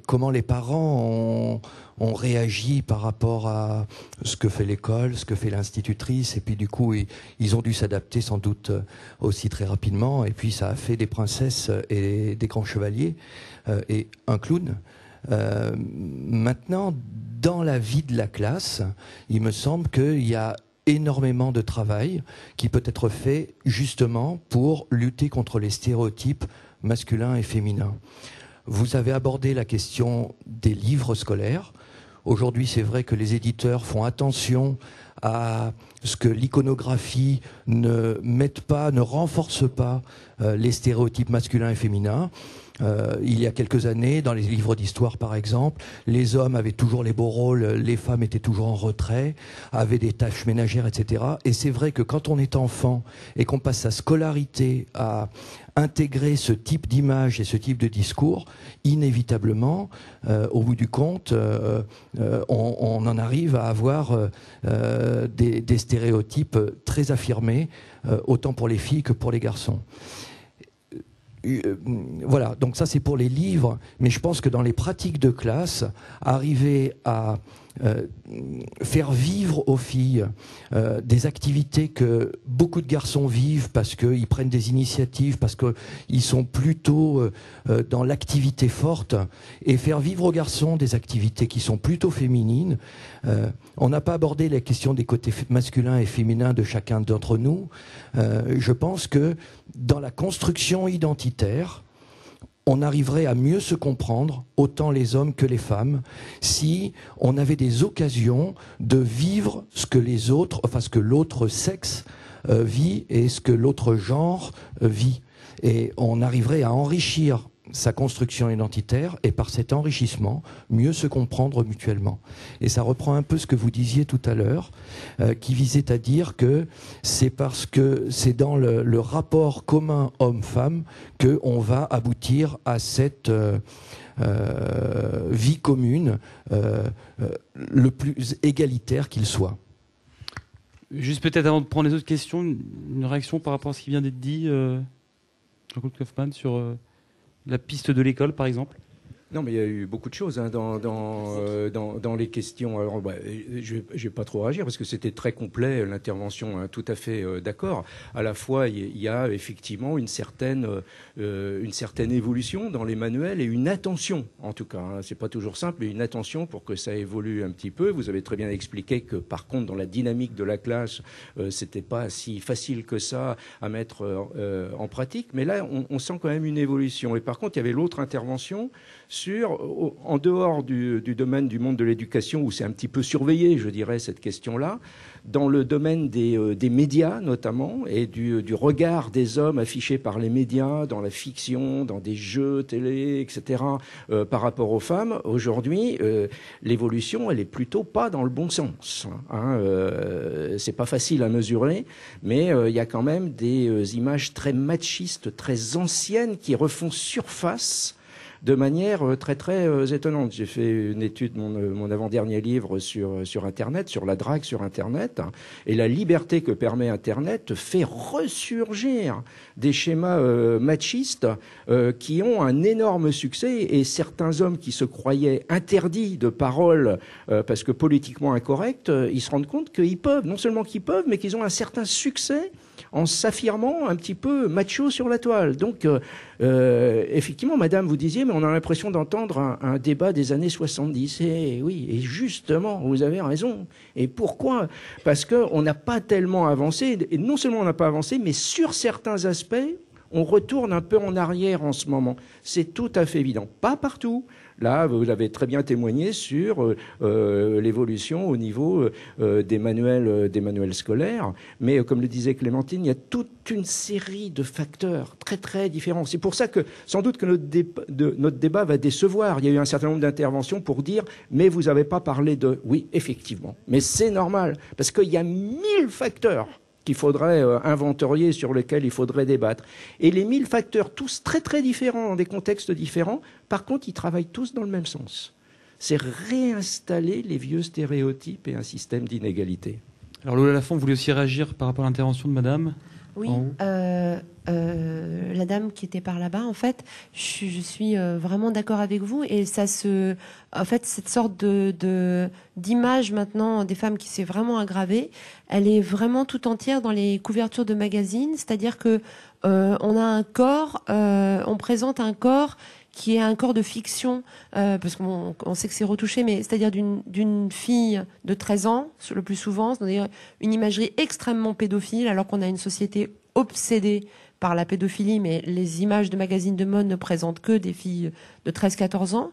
comment les parents ont réagi par rapport à ce que fait l'école, ce que fait l'institutrice, et puis du coup, ils ont dû s'adapter sans doute aussi très rapidement, et puis ça a fait des princesses et des grands chevaliers, et un clown. Maintenant, dans la vie de la classe, il me semble qu'il y a énormément de travail qui peut être fait justement pour lutter contre les stéréotypes masculins et féminins. Vous avez abordé la question des livres scolaires. Aujourd'hui, c'est vrai que les éditeurs font attention à ce que l'iconographie ne renforce pas les stéréotypes masculins et féminins. Il y a quelques années, dans les livres d'histoire par exemple, les hommes avaient toujours les beaux rôles, les femmes étaient toujours en retrait, avaient des tâches ménagères, etc. Et c'est vrai que quand on est enfant et qu'on passe sa scolarité à intégrer ce type d'image et ce type de discours, inévitablement, au bout du compte, on en arrive à avoir des stéréotypes très affirmés, autant pour les filles que pour les garçons. Voilà, donc ça c'est pour les livres, mais je pense que dans les pratiques de classe, arriver à faire vivre aux filles des activités que beaucoup de garçons vivent parce qu'ils prennent des initiatives, parce qu'ils sont plutôt dans l'activité forte, et faire vivre aux garçons des activités qui sont plutôt féminines. On n'a pas abordé la question des côtés masculins et féminins de chacun d'entre nous. Je pense que dans la construction identitaire, on arriverait à mieux se comprendre, autant les hommes que les femmes, si on avait des occasions de vivre ce que les autres, enfin ce que l'autre sexe vit et ce que l'autre genre vit. Et on arriverait à enrichir sa construction identitaire et par cet enrichissement, mieux se comprendre mutuellement. Et ça reprend un peu ce que vous disiez tout à l'heure, qui visait à dire que c'est parce que c'est dans le rapport commun homme-femme qu'on va aboutir à cette vie commune le plus égalitaire qu'il soit. Juste peut-être avant de prendre les autres questions, une réaction par rapport à ce qui vient d'être dit, Jean-Claude Kaufmann, sur la piste de l'école, par exemple. Non, mais il y a eu beaucoup de choses dans les questions. Alors, je vais pas trop réagir parce que c'était très complet, l'intervention, hein, tout à fait d'accord. À la fois, il y a effectivement une certaine évolution dans les manuels et une attention, en tout cas. Hein. C'est pas toujours simple, mais une attention pour que ça évolue un petit peu. Vous avez très bien expliqué que, par contre, dans la dynamique de la classe, c'était pas si facile que ça à mettre en pratique. Mais là, on sent quand même une évolution. Et par contre, il y avait l'autre intervention en dehors du domaine du monde de l'éducation, où c'est un petit peu surveillé, je dirais, cette question-là, dans le domaine des médias notamment, et du regard des hommes affichés par les médias, dans la fiction, dans des jeux télé, etc., par rapport aux femmes, aujourd'hui, l'évolution, elle est plutôt pas dans le bon sens. Hein. C'est pas facile à mesurer, mais il y a quand même des images très machistes, très anciennes, qui refont surface de manière très très étonnante. J'ai fait une étude, mon avant-dernier livre sur Internet, sur la drague sur Internet, hein, et la liberté que permet Internet fait ressurgir des schémas machistes qui ont un énorme succès, et certains hommes qui se croyaient interdits de parole parce que politiquement incorrects, ils se rendent compte qu'ils peuvent, non seulement qu'ils peuvent, mais qu'ils ont un certain succès en s'affirmant un petit peu macho sur la toile. Donc, effectivement, madame, vous disiez, mais on a l'impression d'entendre un débat des années 70. Et oui, et justement, vous avez raison. Et pourquoi ? Parce qu'on n'a pas tellement avancé, et non seulement on n'a pas avancé, mais sur certains aspects, on retourne un peu en arrière en ce moment. C'est tout à fait évident. Pas partout. Là, vous avez très bien témoigné sur l'évolution au niveau des manuels scolaires. Mais comme le disait Clémentine, il y a toute une série de facteurs très très différents. C'est pour ça que sans doute que notre débat va décevoir. Il y a eu un certain nombre d'interventions pour dire « mais vous n'avez pas parlé de… » Oui, effectivement. Mais c'est normal, parce qu'il y a 1000 facteurs qu'il faudrait inventorier, sur lesquels il faudrait débattre. Et les 1000 facteurs, tous très très différents, dans des contextes différents, par contre, ils travaillent tous dans le même sens. C'est réinstaller les vieux stéréotypes et un système d'inégalité. Alors Lola Lafont, vous voulez aussi réagir par rapport à l'intervention de madame ? Oui, la dame qui était par là-bas, en fait, je suis vraiment d'accord avec vous, et en fait, cette sorte d'image maintenant des femmes qui s'est vraiment aggravée, elle est vraiment tout entière dans les couvertures de magazines, c'est-à-dire que on a un corps, on présente un corps qui est un corps de fiction, parce qu'on sait que c'est retouché, mais c'est-à-dire d'une fille de 13 ans, le plus souvent, c'est-à-dire une imagerie extrêmement pédophile, alors qu'on a une société obsédée par la pédophilie, mais les images de magazines de mode ne présentent que des filles de 13-14 ans,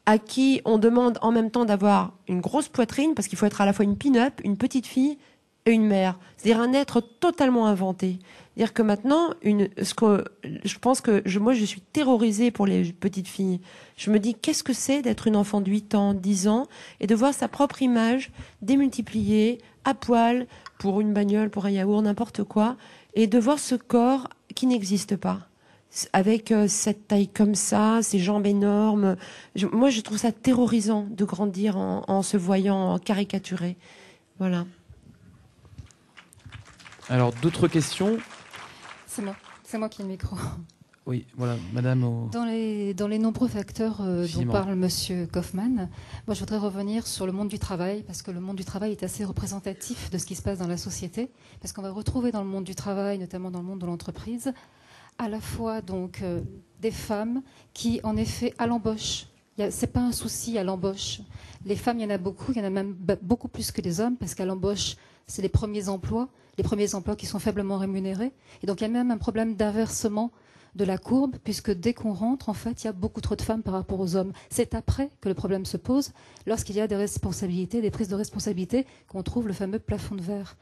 à qui on demande en même temps d'avoir une grosse poitrine, parce qu'il faut être à la fois une pin-up, une petite fille et une mère. C'est-à-dire un être totalement inventé. C'est-à-dire que maintenant, je pense que moi, je suis terrorisée pour les petites filles. Je me dis, qu'est-ce que c'est d'être une enfant de 8 ans, 10 ans, et de voir sa propre image démultipliée, à poil, pour une bagnole, pour un yaourt, n'importe quoi, et de voir ce corps qui n'existe pas, avec cette taille comme ça, ces jambes énormes. Moi, je trouve ça terrorisant de grandir en se voyant caricaturé. Voilà. Alors, d'autres questions ? C'est moi qui ai le micro. Oui, voilà, madame. Dans les nombreux facteurs dont parle monsieur Kaufmann, moi je voudrais revenir sur le monde du travail, parce que le monde du travail est assez représentatif de ce qui se passe dans la société, parce qu'on va retrouver dans le monde du travail, notamment dans le monde de l'entreprise, à la fois donc des femmes qui, en effet, à l'embauche, c'est pas un souci à l'embauche. Les femmes, il y en a beaucoup, il y en a même beaucoup plus que les hommes, parce qu'à l'embauche, c'est les premiers emplois qui sont faiblement rémunérés. Et donc il y a même un problème d'inversement de la courbe, puisque dès qu'on rentre, en fait, il y a beaucoup trop de femmes par rapport aux hommes. C'est après que le problème se pose, lorsqu'il y a des responsabilités, des prises de responsabilité, qu'on trouve le fameux plafond de verre.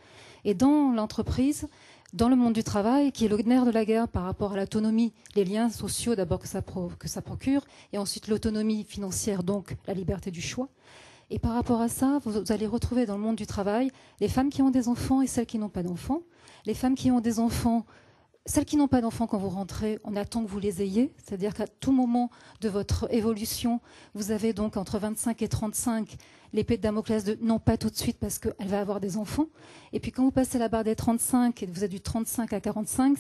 Et dans l'entreprise, dans le monde du travail, qui est le nerf de la guerre par rapport à l'autonomie, les liens sociaux d'abord que ça procure, et ensuite l'autonomie financière, donc la liberté du choix. Et par rapport à ça, vous allez retrouver dans le monde du travail les femmes qui ont des enfants et celles qui n'ont pas d'enfants. Les femmes qui ont des enfants, celles qui n'ont pas d'enfants, quand vous rentrez, on attend que vous les ayez. C'est-à-dire qu'à tout moment de votre évolution, vous avez donc entre 25 et 35 l'épée de Damoclès de non, pas tout de suite parce qu'elle va avoir des enfants. Et puis quand vous passez la barre des 35 et vous êtes du 35 à 45,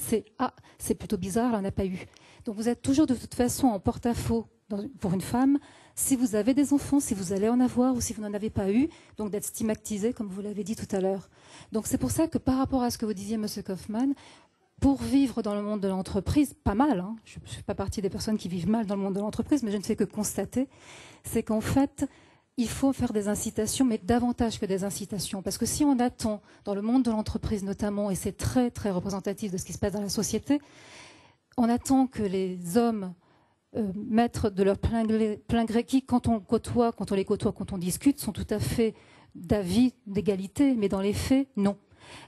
c'est plutôt bizarre, elle n'en a pas eu. Donc vous êtes toujours de toute façon en porte-à-faux pour une femme si vous avez des enfants, si vous allez en avoir ou si vous n'en avez pas eu, donc d'être stigmatisé, comme vous l'avez dit tout à l'heure. Donc c'est pour ça que par rapport à ce que vous disiez, Monsieur Kaufmann, pour vivre dans le monde de l'entreprise, pas mal, hein, je ne fais pas partie des personnes qui vivent mal dans le monde de l'entreprise, mais je ne fais que constater, c'est qu'en fait, il faut faire des incitations, mais davantage que des incitations. Parce que si on attend, dans le monde de l'entreprise notamment, et c'est très très représentatif de ce qui se passe dans la société, on attend que les hommes mettre de leur plein gré qui, quand on les côtoie, quand on discute, sont tout à fait d'avis d'égalité, mais dans les faits, non.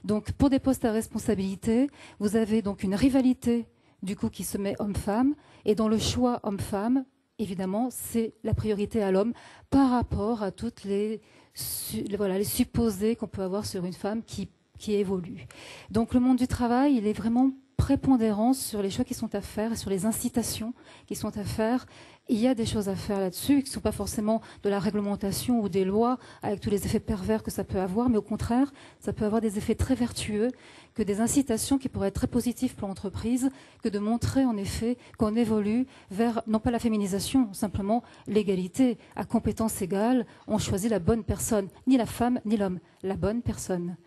Donc, pour des postes à responsabilité, vous avez donc une rivalité du coup qui se met homme-femme, et dans le choix homme-femme, évidemment, c'est la priorité à l'homme par rapport à toutes les supposés qu'on peut avoir sur une femme qui évolue. Donc, le monde du travail, il est vraiment prépondérant sur les choix qui sont à faire et sur les incitations qui sont à faire. Il y a des choses à faire là-dessus qui ne sont pas forcément de la réglementation ou des lois avec tous les effets pervers que ça peut avoir, mais au contraire, ça peut avoir des effets très vertueux, que des incitations qui pourraient être très positives pour l'entreprise, que de montrer en effet qu'on évolue vers, non pas la féminisation, simplement l'égalité. À compétences égales, on choisit la bonne personne, ni la femme ni l'homme, la bonne personne.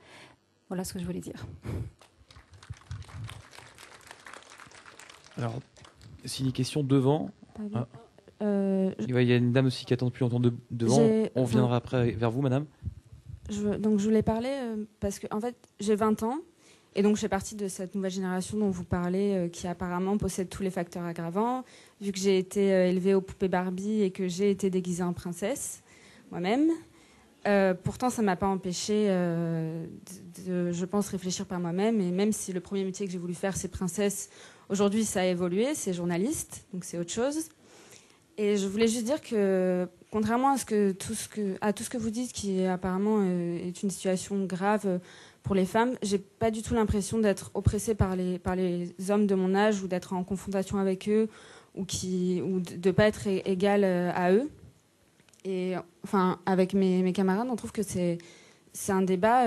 Voilà ce que je voulais dire. Alors, c'est une question devant. Ah. Il y a une dame aussi qui attend depuis longtemps devant. On viendra après vers vous, madame. Donc je voulais parler parce que en fait, j'ai 20 ans et donc je fais partie de cette nouvelle génération dont vous parlez qui apparemment possède tous les facteurs aggravants. Vu que j'ai été élevée aux poupées Barbie et que j'ai été déguisée en princesse moi-même. Pourtant, ça ne m'a pas empêché de, je pense, réfléchir par moi-même. Et même si le premier métier que j'ai voulu faire, c'est princesse, aujourd'hui, ça a évolué, c'est journaliste, donc c'est autre chose. Et je voulais juste dire que, contrairement à tout ce que vous dites, qui apparemment est une situation grave pour les femmes, j'ai pas du tout l'impression d'être oppressée par les hommes de mon âge ou d'être en confrontation avec eux ou de pas être égale à eux. Et enfin, avec mes camarades, on trouve que c'est un débat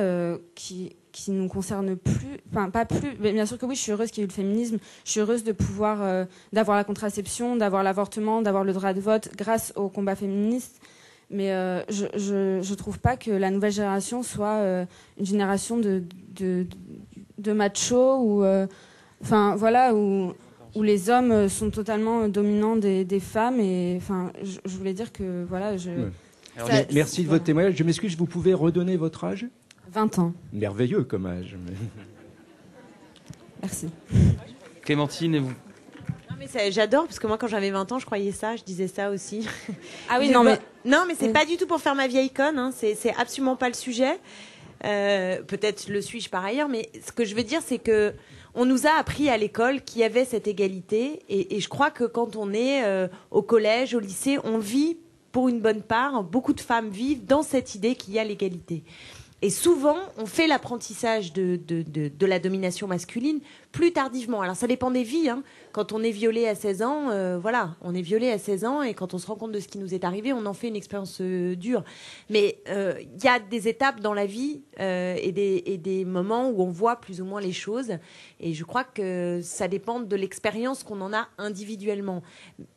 qui nous concerne plus, enfin pas plus, mais bien sûr que oui, je suis heureuse qu'il y ait eu le féminisme, je suis heureuse de pouvoir, d'avoir la contraception, d'avoir l'avortement, d'avoir le droit de vote grâce au combat féministe, mais je trouve pas que la nouvelle génération soit une génération de machos ou, enfin voilà, où les hommes sont totalement dominants des femmes, et enfin, je voulais dire que voilà, Ouais. Merci de votre témoignage. Je m'excuse, vous pouvez redonner votre âge ? 20 ans. Merveilleux comme âge. Merci. Clémentine, et vous ? Non, mais j'adore, parce que moi, quand j'avais 20 ans, je croyais ça, je disais ça aussi. Ah oui, non, mais c'est pas du tout pour faire ma vieille conne, hein. C'est absolument pas le sujet. Peut-être le suis-je par ailleurs, mais ce que je veux dire, c'est que on nous a appris à l'école qu'il y avait cette égalité, et je crois que quand on est au collège, au lycée, on vit, pour une bonne part, beaucoup de femmes vivent dans cette idée qu'il y a l'égalité. Et souvent, on fait l'apprentissage de la domination masculine plus tardivement. Alors, ça dépend des vies, hein. Quand on est violé à 16 ans, voilà, on est violé à 16 ans, et quand on se rend compte de ce qui nous est arrivé, on en fait une expérience dure. Mais il y a des étapes dans la vie et des moments où on voit plus ou moins les choses. Et je crois que ça dépend de l'expérience qu'on en a individuellement.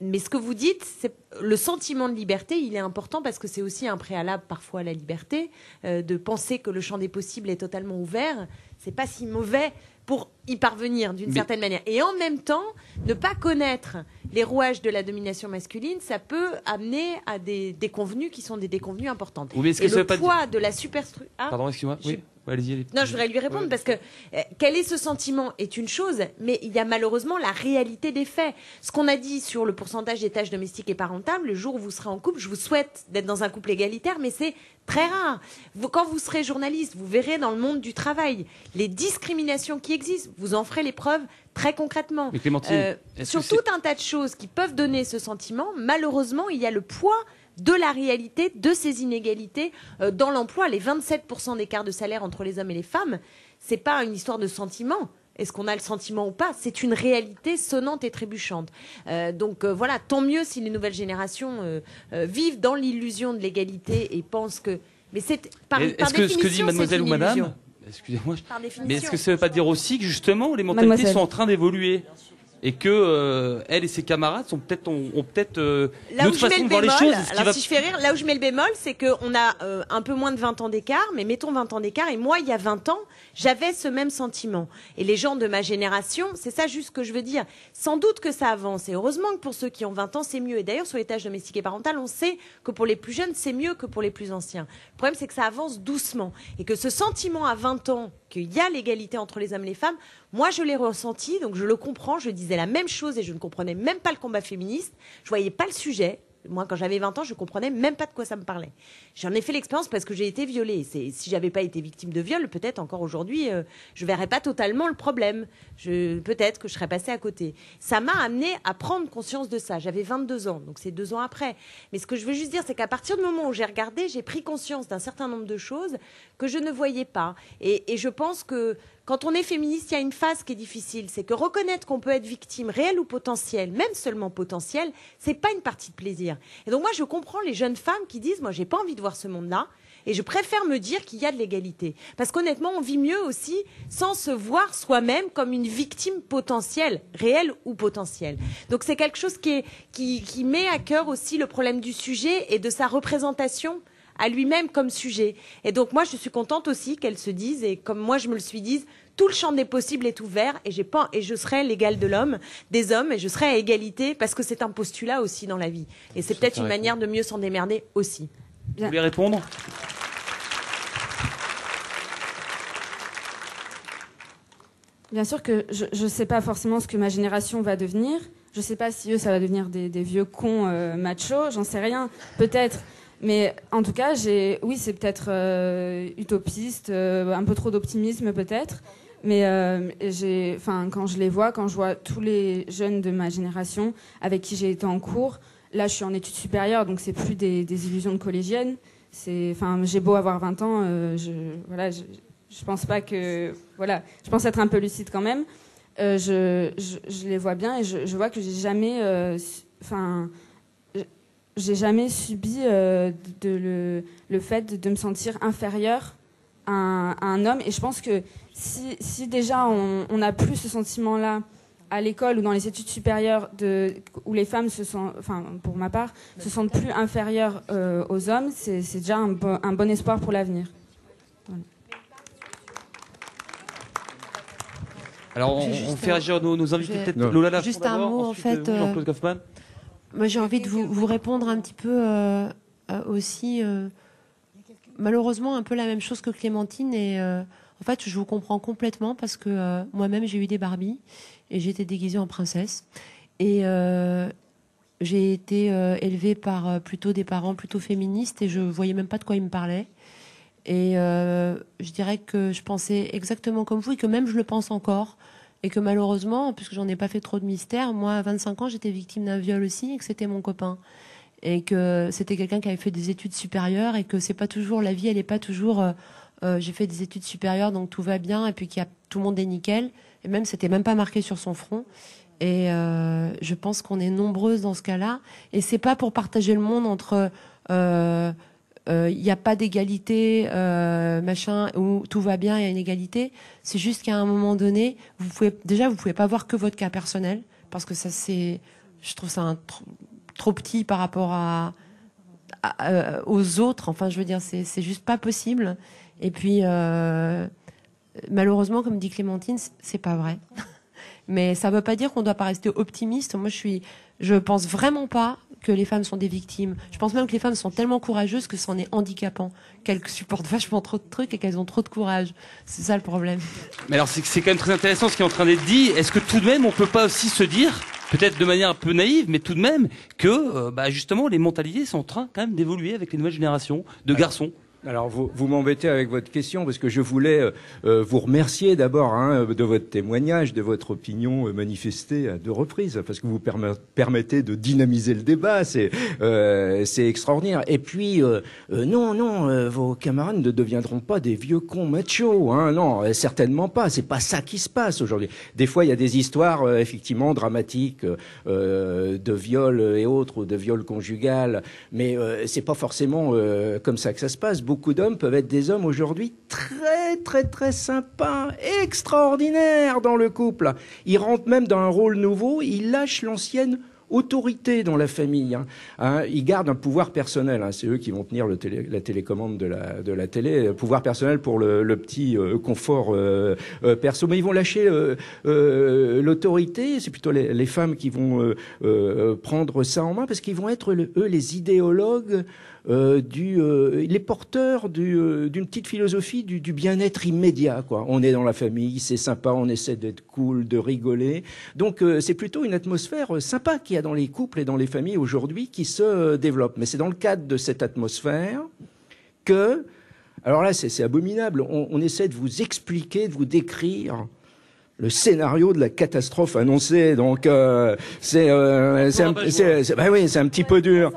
Mais ce que vous dites, c'est le sentiment de liberté, il est important parce que c'est aussi un préalable parfois à la liberté, de penser que le champ des possibles est totalement ouvert. C'est pas si mauvais pour y parvenir d'une certaine manière. Et en même temps, ne pas connaître les rouages de la domination masculine, ça peut amener à des déconvenues qui sont des déconvenues importantes. Oui, et le poids de la superstructure... Ah, pardon, excuse-moi. Oui, allez-y. Non, je voudrais lui répondre parce que quel est ce sentiment est une chose, mais il y a malheureusement la réalité des faits. Ce qu'on a dit sur le pourcentage des tâches domestiques et parentales, le jour où vous serez en couple, je vous souhaite d'être dans un couple égalitaire, mais c'est très rare. Quand vous serez journaliste, vous verrez dans le monde du travail les discriminations qui existent. Vous en ferez les preuves très concrètement. Mais Clémentine, sur tout un tas de choses qui peuvent donner ce sentiment, malheureusement, il y a le poids de la réalité de ces inégalités dans l'emploi. Les 27% d'écart de salaire entre les hommes et les femmes, c'est pas une histoire de sentiment. Est-ce qu'on a le sentiment ou pas? C'est une réalité sonnante et trébuchante. Donc voilà, tant mieux si les nouvelles générations vivent dans l'illusion de l'égalité et pensent que... Mais c'est par définition, ce que dit mademoiselle ou madame, excusez-moi, mais est-ce que ça ne veut pas dire aussi que justement les mentalités sont en train d'évoluer? et que elle et ses camarades sont peut-être ont peut-être là où je mets le bémol, alors si je fais rire, là où je mets le bémol, c'est qu'on a un peu moins de 20 ans d'écart, mais mettons 20 ans d'écart, et moi, il y a 20 ans, j'avais ce même sentiment. Et les gens de ma génération, c'est ça juste que je veux dire. Sans doute que ça avance, et heureusement que pour ceux qui ont 20 ans, c'est mieux. Et d'ailleurs, sur les tâches domestiques et parentales, on sait que pour les plus jeunes, c'est mieux que pour les plus anciens. Le problème, c'est que ça avance doucement, et que ce sentiment à 20 ans, qu'il y a l'égalité entre les hommes et les femmes, moi, je l'ai ressenti, donc je le comprends, je disais la même chose et je ne comprenais même pas le combat féministe, je voyais pas le sujet. Moi, quand j'avais 20 ans, je comprenais même pas de quoi ça me parlait. J'en ai fait l'expérience parce que j'ai été violée. Si j'avais pas été victime de viol, peut-être encore aujourd'hui, je verrais pas totalement le problème. Peut-être que je serais passée à côté. Ça m'a amené à prendre conscience de ça. J'avais 22 ans, donc c'est 2 ans après. Mais ce que je veux juste dire, c'est qu'à partir du moment où j'ai regardé, j'ai pris conscience d'un certain nombre de choses que je ne voyais pas. Et je pense que quand on est féministe, il y a une phase qui est difficile, c'est que reconnaître qu'on peut être victime réelle ou potentielle, même seulement potentielle, c'est pas une partie de plaisir. Et donc moi, je comprends les jeunes femmes qui disent, moi, j'ai pas envie de voir ce monde-là, et je préfère me dire qu'il y a de l'égalité. Parce qu'honnêtement, on vit mieux aussi sans se voir soi-même comme une victime potentielle, réelle ou potentielle. Donc c'est quelque chose qui met à cœur aussi le problème du sujet et de sa représentation à lui-même comme sujet. Et donc moi, je suis contente aussi qu'elle se dise, et comme moi je me le suis dise, tout le champ des possibles est ouvert et je serai l'égale de l'homme, des hommes, et je serai à égalité parce que c'est un postulat aussi dans la vie. Et c'est peut-être une manière de mieux s'en démerder aussi. Vous voulez répondre ? Bien sûr que je ne sais pas forcément ce que ma génération va devenir. Je ne sais pas si eux, ça va devenir des vieux cons machos, j'en sais rien. Peut-être. Mais en tout cas, oui, c'est peut-être utopiste, un peu trop d'optimisme peut-être. Mais quand je les vois, quand je vois tous les jeunes de ma génération avec qui j'ai été en cours, là je suis en études supérieures, donc c'est plus des illusions de collégienne. J'ai beau avoir 20 ans, je pense pas que... Voilà, je pense être un peu lucide quand même. Je les vois bien et je vois que j'ai jamais subi le fait de me sentir inférieure à un homme. Et je pense que si déjà on n'a plus ce sentiment-là à l'école ou dans les études supérieures où les femmes pour ma part, se sentent plus inférieures aux hommes, c'est déjà un bon espoir pour l'avenir. Voilà. Alors on fait réagir nos invités, peut-être Lola Lafont juste un mot, en fait. Jean-Claude Kaufmann. Moi, j'ai envie de vous répondre un petit peu aussi, malheureusement, un peu la même chose que Clémentine. Et en fait, je vous comprends complètement parce que moi-même, j'ai eu des Barbies et j'ai été déguisée en princesse. Et j'ai été élevée par plutôt des parents plutôt féministes et je voyais même pas de quoi ils me parlaient. Et je dirais que je pensais exactement comme vous et que même je le pense encore. Et que malheureusement, puisque j'en ai pas fait trop de mystère, moi, à 25 ans, j'étais victime d'un viol aussi et que c'était mon copain. Et que c'était quelqu'un qui avait fait des études supérieures et que c'est pas toujours, la vie, elle est pas toujours, j'ai fait des études supérieures, donc tout va bien, et puis tout le monde est nickel. Et même, c'était même pas marqué sur son front. Et je pense qu'on est nombreuses dans ce cas-là. Et c'est pas pour partager le monde entre, il n'y a pas d'égalité, machin, où tout va bien, il y a une égalité. C'est juste qu'à un moment donné, vous pouvez pas voir que votre cas personnel, parce que ça, je trouve ça trop petit par rapport aux autres. Enfin, je veux dire, c'est juste pas possible. Et puis, malheureusement, comme dit Clémentine, c'est pas vrai. Mais ça veut pas dire qu'on doit pas rester optimiste. Moi, je pense vraiment pas que les femmes sont des victimes. Je pense même que les femmes sont tellement courageuses que c'en est handicapant, qu'elles supportent vachement trop de trucs et qu'elles ont trop de courage. C'est ça le problème. Mais alors c'est quand même très intéressant ce qui est en train d'être dit. Est-ce que tout de même on peut pas aussi se dire, peut-être de manière un peu naïve, mais tout de même que justement les mentalités sont en train quand même d'évoluer avec les nouvelles générations de garçons? Alors vous m'embêtez avec votre question parce que je voulais vous remercier d'abord de votre témoignage, de votre opinion manifestée à 2 reprises, parce que vous permettez de dynamiser le débat, c'est extraordinaire. Et puis non, vos camarades ne deviendront pas des vieux cons machos, non, certainement pas. C'est pas ça qui se passe aujourd'hui. Des fois il y a des histoires effectivement dramatiques de viol et autres, ou de viol conjugal, mais c'est pas forcément comme ça que ça se passe. beaucoup d'hommes peuvent être des hommes aujourd'hui très, très, très sympas, extraordinaires dans le couple. Ils rentrent même dans un rôle nouveau, ils lâchent l'ancienne autorité dans la famille. Ils gardent un pouvoir personnel. C'est eux qui vont tenir la télécommande de la télé. Pouvoir personnel pour le petit confort perso. Mais ils vont lâcher l'autorité. C'est plutôt les femmes qui vont prendre ça en main parce qu'ils vont être, eux, les idéologues les porteurs d'une petite philosophie du bien-être immédiat, quoi. On est dans la famille, c'est sympa, on essaie d'être cool, de rigoler. Donc c'est plutôt une atmosphère sympa qu'il y a dans les couples et dans les familles aujourd'hui qui se développe. Mais c'est dans le cadre de cette atmosphère que, alors là c'est abominable, on essaie de vous expliquer, de vous décrire le scénario de la catastrophe annoncée. Donc c'est un petit peu dur.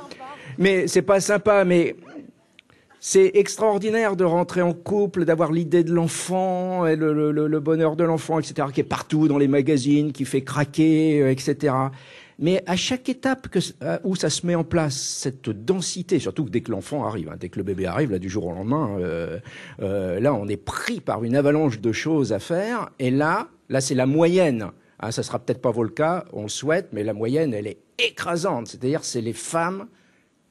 Mais c'est pas sympa, mais c'est extraordinaire de rentrer en couple, d'avoir l'idée de l'enfant, et le bonheur de l'enfant, etc., qui est partout dans les magazines, qui fait craquer, etc. Mais à chaque étape où ça se met en place, cette densité, surtout que dès que l'enfant arrive, dès que le bébé arrive, là, du jour au lendemain, là, on est pris par une avalanche de choses à faire, et là, c'est la moyenne. Ça sera peut-être pas votre cas, on le souhaite, mais la moyenne, elle est écrasante. C'est-à-dire, c'est les femmes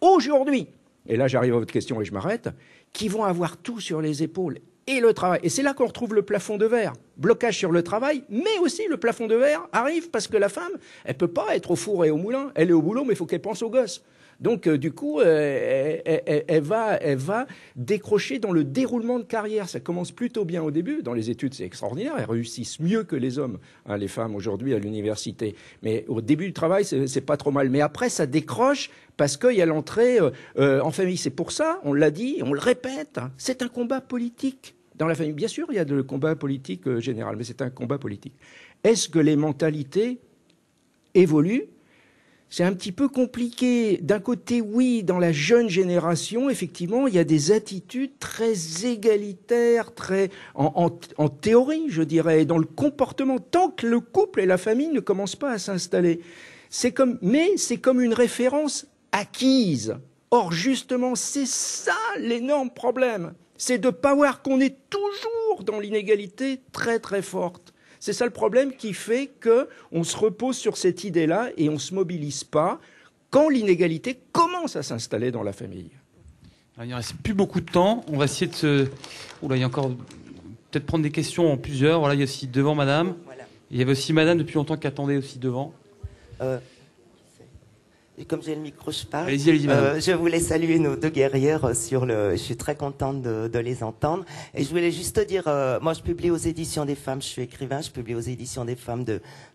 aujourd'hui, et là j'arrive à votre question et je m'arrête, qui vont avoir tout sur les épaules et le travail. Et c'est là qu'on retrouve le plafond de verre. Blocage sur le travail, mais aussi le plafond de verre arrive parce que la femme, elle peut pas être au four et au moulin. Elle est au boulot, mais il faut qu'elle pense aux gosses. Donc, du coup, elle va décrocher dans le déroulement de carrière. Ça commence plutôt bien au début. Dans les études, c'est extraordinaire. Elles réussissent mieux que les hommes, les femmes aujourd'hui à l'université. Mais au début du travail, c'est pas trop mal. Mais après, ça décroche parce qu'il y a l'entrée en famille. C'est pour ça, on l'a dit, on le répète, c'est un combat politique dans la famille. Bien sûr, il y a le combat politique général, mais c'est un combat politique. Est-ce que les mentalités évoluent ? C'est un petit peu compliqué. D'un côté, oui, dans la jeune génération, effectivement, il y a des attitudes très égalitaires, très en théorie, je dirais, dans le comportement, tant que le couple et la famille ne commencent pas à s'installer. Mais c'est comme une référence acquise. Or, justement, c'est ça l'énorme problème. C'est de ne pas voir qu'on est toujours dans l'inégalité très, très forte. C'est ça le problème qui fait qu'on se repose sur cette idée-là et on ne se mobilise pas quand l'inégalité commence à s'installer dans la famille. Alors, il ne reste plus beaucoup de temps. On va essayer de se... Oula, il y a encore peut-être prendre des questions en plusieurs. Voilà, il y a aussi devant madame. Voilà. Il y avait aussi madame depuis longtemps qui attendait aussi devant. Et comme j'ai le micro, je parle. Allez-y, madame. Je voulais saluer nos deux guerrières je suis très contente de les entendre. Et je voulais juste te dire, moi je publie aux éditions des femmes, je suis écrivain, je publie aux éditions des femmes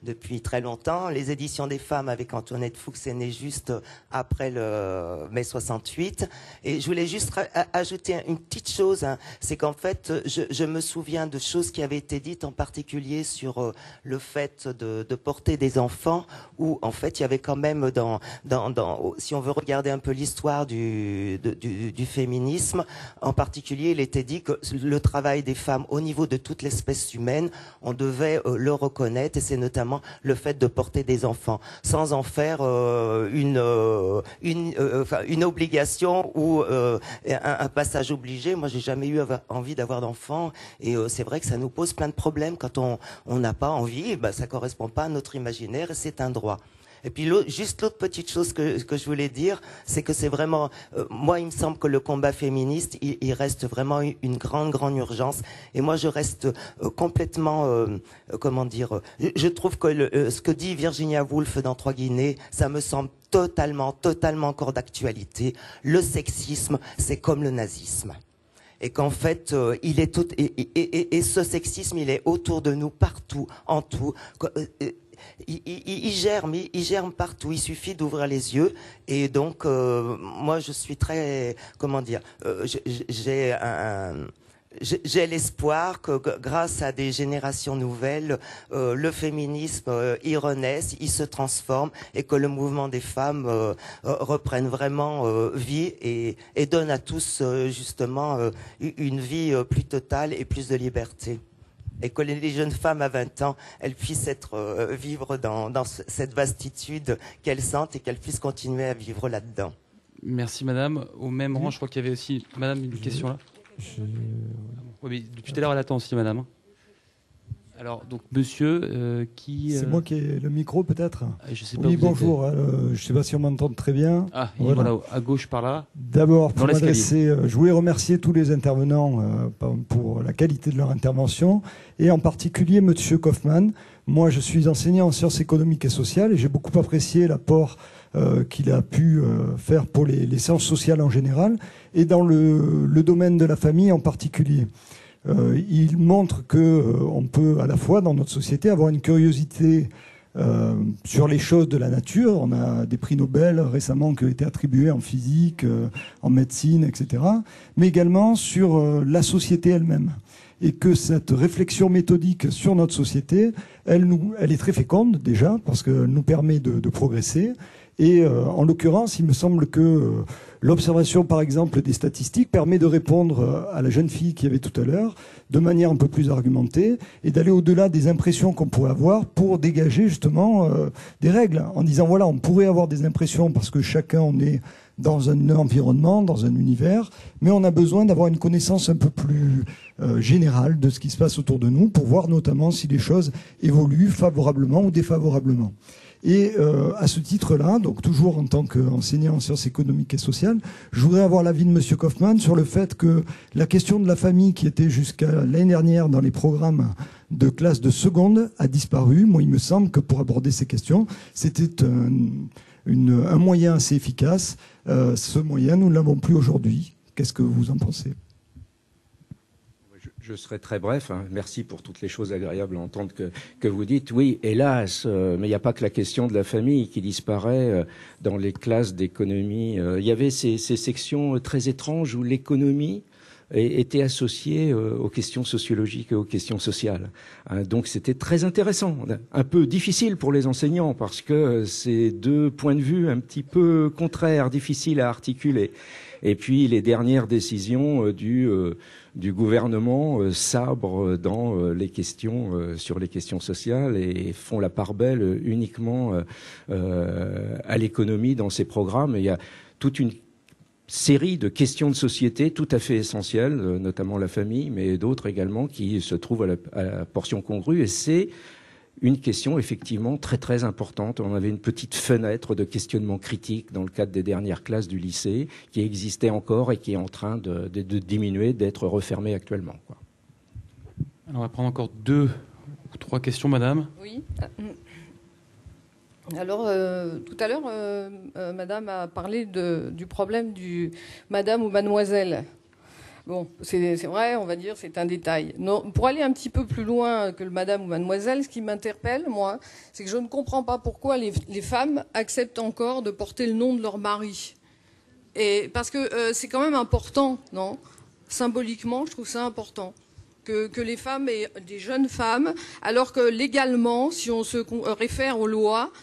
depuis très longtemps. Les éditions des femmes avec Antoinette Fuchs est née juste après le mai 68. Et je voulais juste ajouter une petite chose, c'est qu'en fait, je me souviens de choses qui avaient été dites, en particulier sur le fait de porter des enfants, où en fait il y avait quand même si on veut regarder un peu l'histoire du féminisme, en particulier, il était dit que le travail des femmes au niveau de toute l'espèce humaine, on devait le reconnaître, et c'est notamment le fait de porter des enfants, sans en faire une obligation ou un passage obligé. Moi, j'ai jamais eu envie d'avoir d'enfants, et c'est vrai que ça nous pose plein de problèmes quand on n'a pas envie. Ça correspond pas à notre imaginaire, et c'est un droit. Et puis juste l'autre petite chose que je voulais dire, c'est que c'est vraiment, moi il me semble que le combat féministe, il reste vraiment une grande urgence. Et moi je reste complètement, je trouve que ce que dit Virginia Woolf dans 3 Guinées, ça me semble totalement encore d'actualité. Le sexisme, c'est comme le nazisme. Et qu'en fait, il est tout, et ce sexisme, il est autour de nous, partout, en tout. Il germe partout. Il suffit d'ouvrir les yeux. Et donc, moi, je suis très, j'ai l'espoir que grâce à des générations nouvelles, le féminisme y renaisse, il se transforme, et que le mouvement des femmes reprenne vraiment vie et donne à tous justement une vie plus totale et plus de liberté. Et que les jeunes femmes à 20 ans, elles puissent vivre dans cette vastitude qu'elles sentent, et qu'elles puissent continuer à vivre là-dedans. Merci madame. Au même rang, je crois qu'il y avait aussi madame une question là. Oui, mais depuis tout à l'heure elle attend aussi madame. Alors donc monsieur qui. C'est moi qui ai le micro peut-être. Je sais pas. Oui bonjour. Je ne sais pas si on m'entend très bien. Ah voilà à gauche par là. D'abord pour m'adresser, je voulais remercier tous les intervenants pour la qualité de leur intervention et en particulier monsieur Kaufmann. Moi je suis enseignant en sciences économiques et sociales et j'ai beaucoup apprécié l'apport qu'il a pu faire pour les sciences sociales en général et dans le domaine de la famille en particulier. Il montre qu'on peut à la fois dans notre société avoir une curiosité sur les choses de la nature. On a des prix Nobel récemment qui ont été attribués en physique, en médecine, etc. Mais également sur la société elle-même. Et que cette réflexion méthodique sur notre société, elle est très féconde déjà, parce qu'elle nous permet de progresser. Et en l'occurrence, il me semble que l'observation, par exemple, des statistiques permet de répondre à la jeune fille qui avait tout à l'heure de manière un peu plus argumentée et d'aller au-delà des impressions qu'on pourrait avoir pour dégager justement des règles en disant voilà, on pourrait avoir des impressions parce que chacun on est dans un environnement, dans un univers, mais on a besoin d'avoir une connaissance un peu plus générale de ce qui se passe autour de nous pour voir notamment si les choses évoluent favorablement ou défavorablement. Et à ce titre-là, donc toujours en tant qu'enseignant en sciences économiques et sociales, je voudrais avoir l'avis de Monsieur Kaufmann sur le fait que la question de la famille qui était jusqu'à l'année dernière dans les programmes de classe de seconde a disparu. Moi, il me semble que pour aborder ces questions, c'était un moyen assez efficace. Ce moyen, nous ne l'avons plus aujourd'hui. Qu'est-ce que vous en pensez ? Je serai très bref. Merci pour toutes les choses agréables à entendre que vous dites. Oui, hélas, mais il n'y a pas que la question de la famille qui disparaît dans les classes d'économie. Il y avait ces sections très étranges où l'économie était associée aux questions sociologiques et aux questions sociales. Donc c'était très intéressant. Un peu difficile pour les enseignants parce que c'est deux points de vue un petit peu contraires, difficiles à articuler. Et puis les dernières décisions du gouvernement sabrent dans les questions sur les questions sociales et font la part belle uniquement à l'économie dans ces programmes. Et il y a toute une série de questions de société tout à fait essentielles, notamment la famille, mais d'autres également qui se trouvent à la portion congrue. Et c'est une question effectivement très très importante. On avait une petite fenêtre de questionnement critique dans le cadre des dernières classes du lycée qui existait encore et qui est en train de diminuer, d'être refermée actuellement. Alors on va prendre encore 2 ou 3 questions, madame. Oui. Alors, tout à l'heure, madame a parlé du problème du madame ou mademoiselle. Bon, c'est vrai, on va dire, c'est un détail. Non, pour aller un petit peu plus loin que le madame ou mademoiselle, ce qui m'interpelle, moi, c'est que je ne comprends pas pourquoi les femmes acceptent encore de porter le nom de leur mari. Et parce que c'est quand même important, non ? Symboliquement, je trouve ça important. Que les femmes et des jeunes femmes, alors que légalement, si on se réfère aux lois,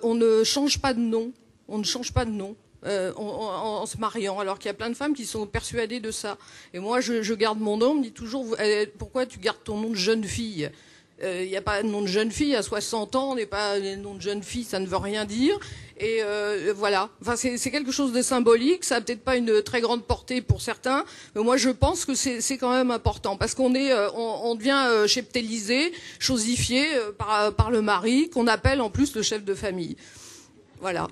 on ne change pas de nom. On ne change pas de nom. En se mariant, alors qu'il y a plein de femmes qui sont persuadées de ça. Et moi, je garde mon nom, on me dit toujours, pourquoi tu gardes ton nom de jeune fille ? Il n'y a pas de nom de jeune fille à 60 ans, on n'est pas le nom de jeune fille, ça ne veut rien dire. Et voilà. Enfin, c'est quelque chose de symbolique. Ça n'a peut-être pas une très grande portée pour certains, mais moi je pense que c'est quand même important parce qu'on on devient cheptélisé, chosifié par le mari qu'on appelle en plus le chef de famille. Voilà.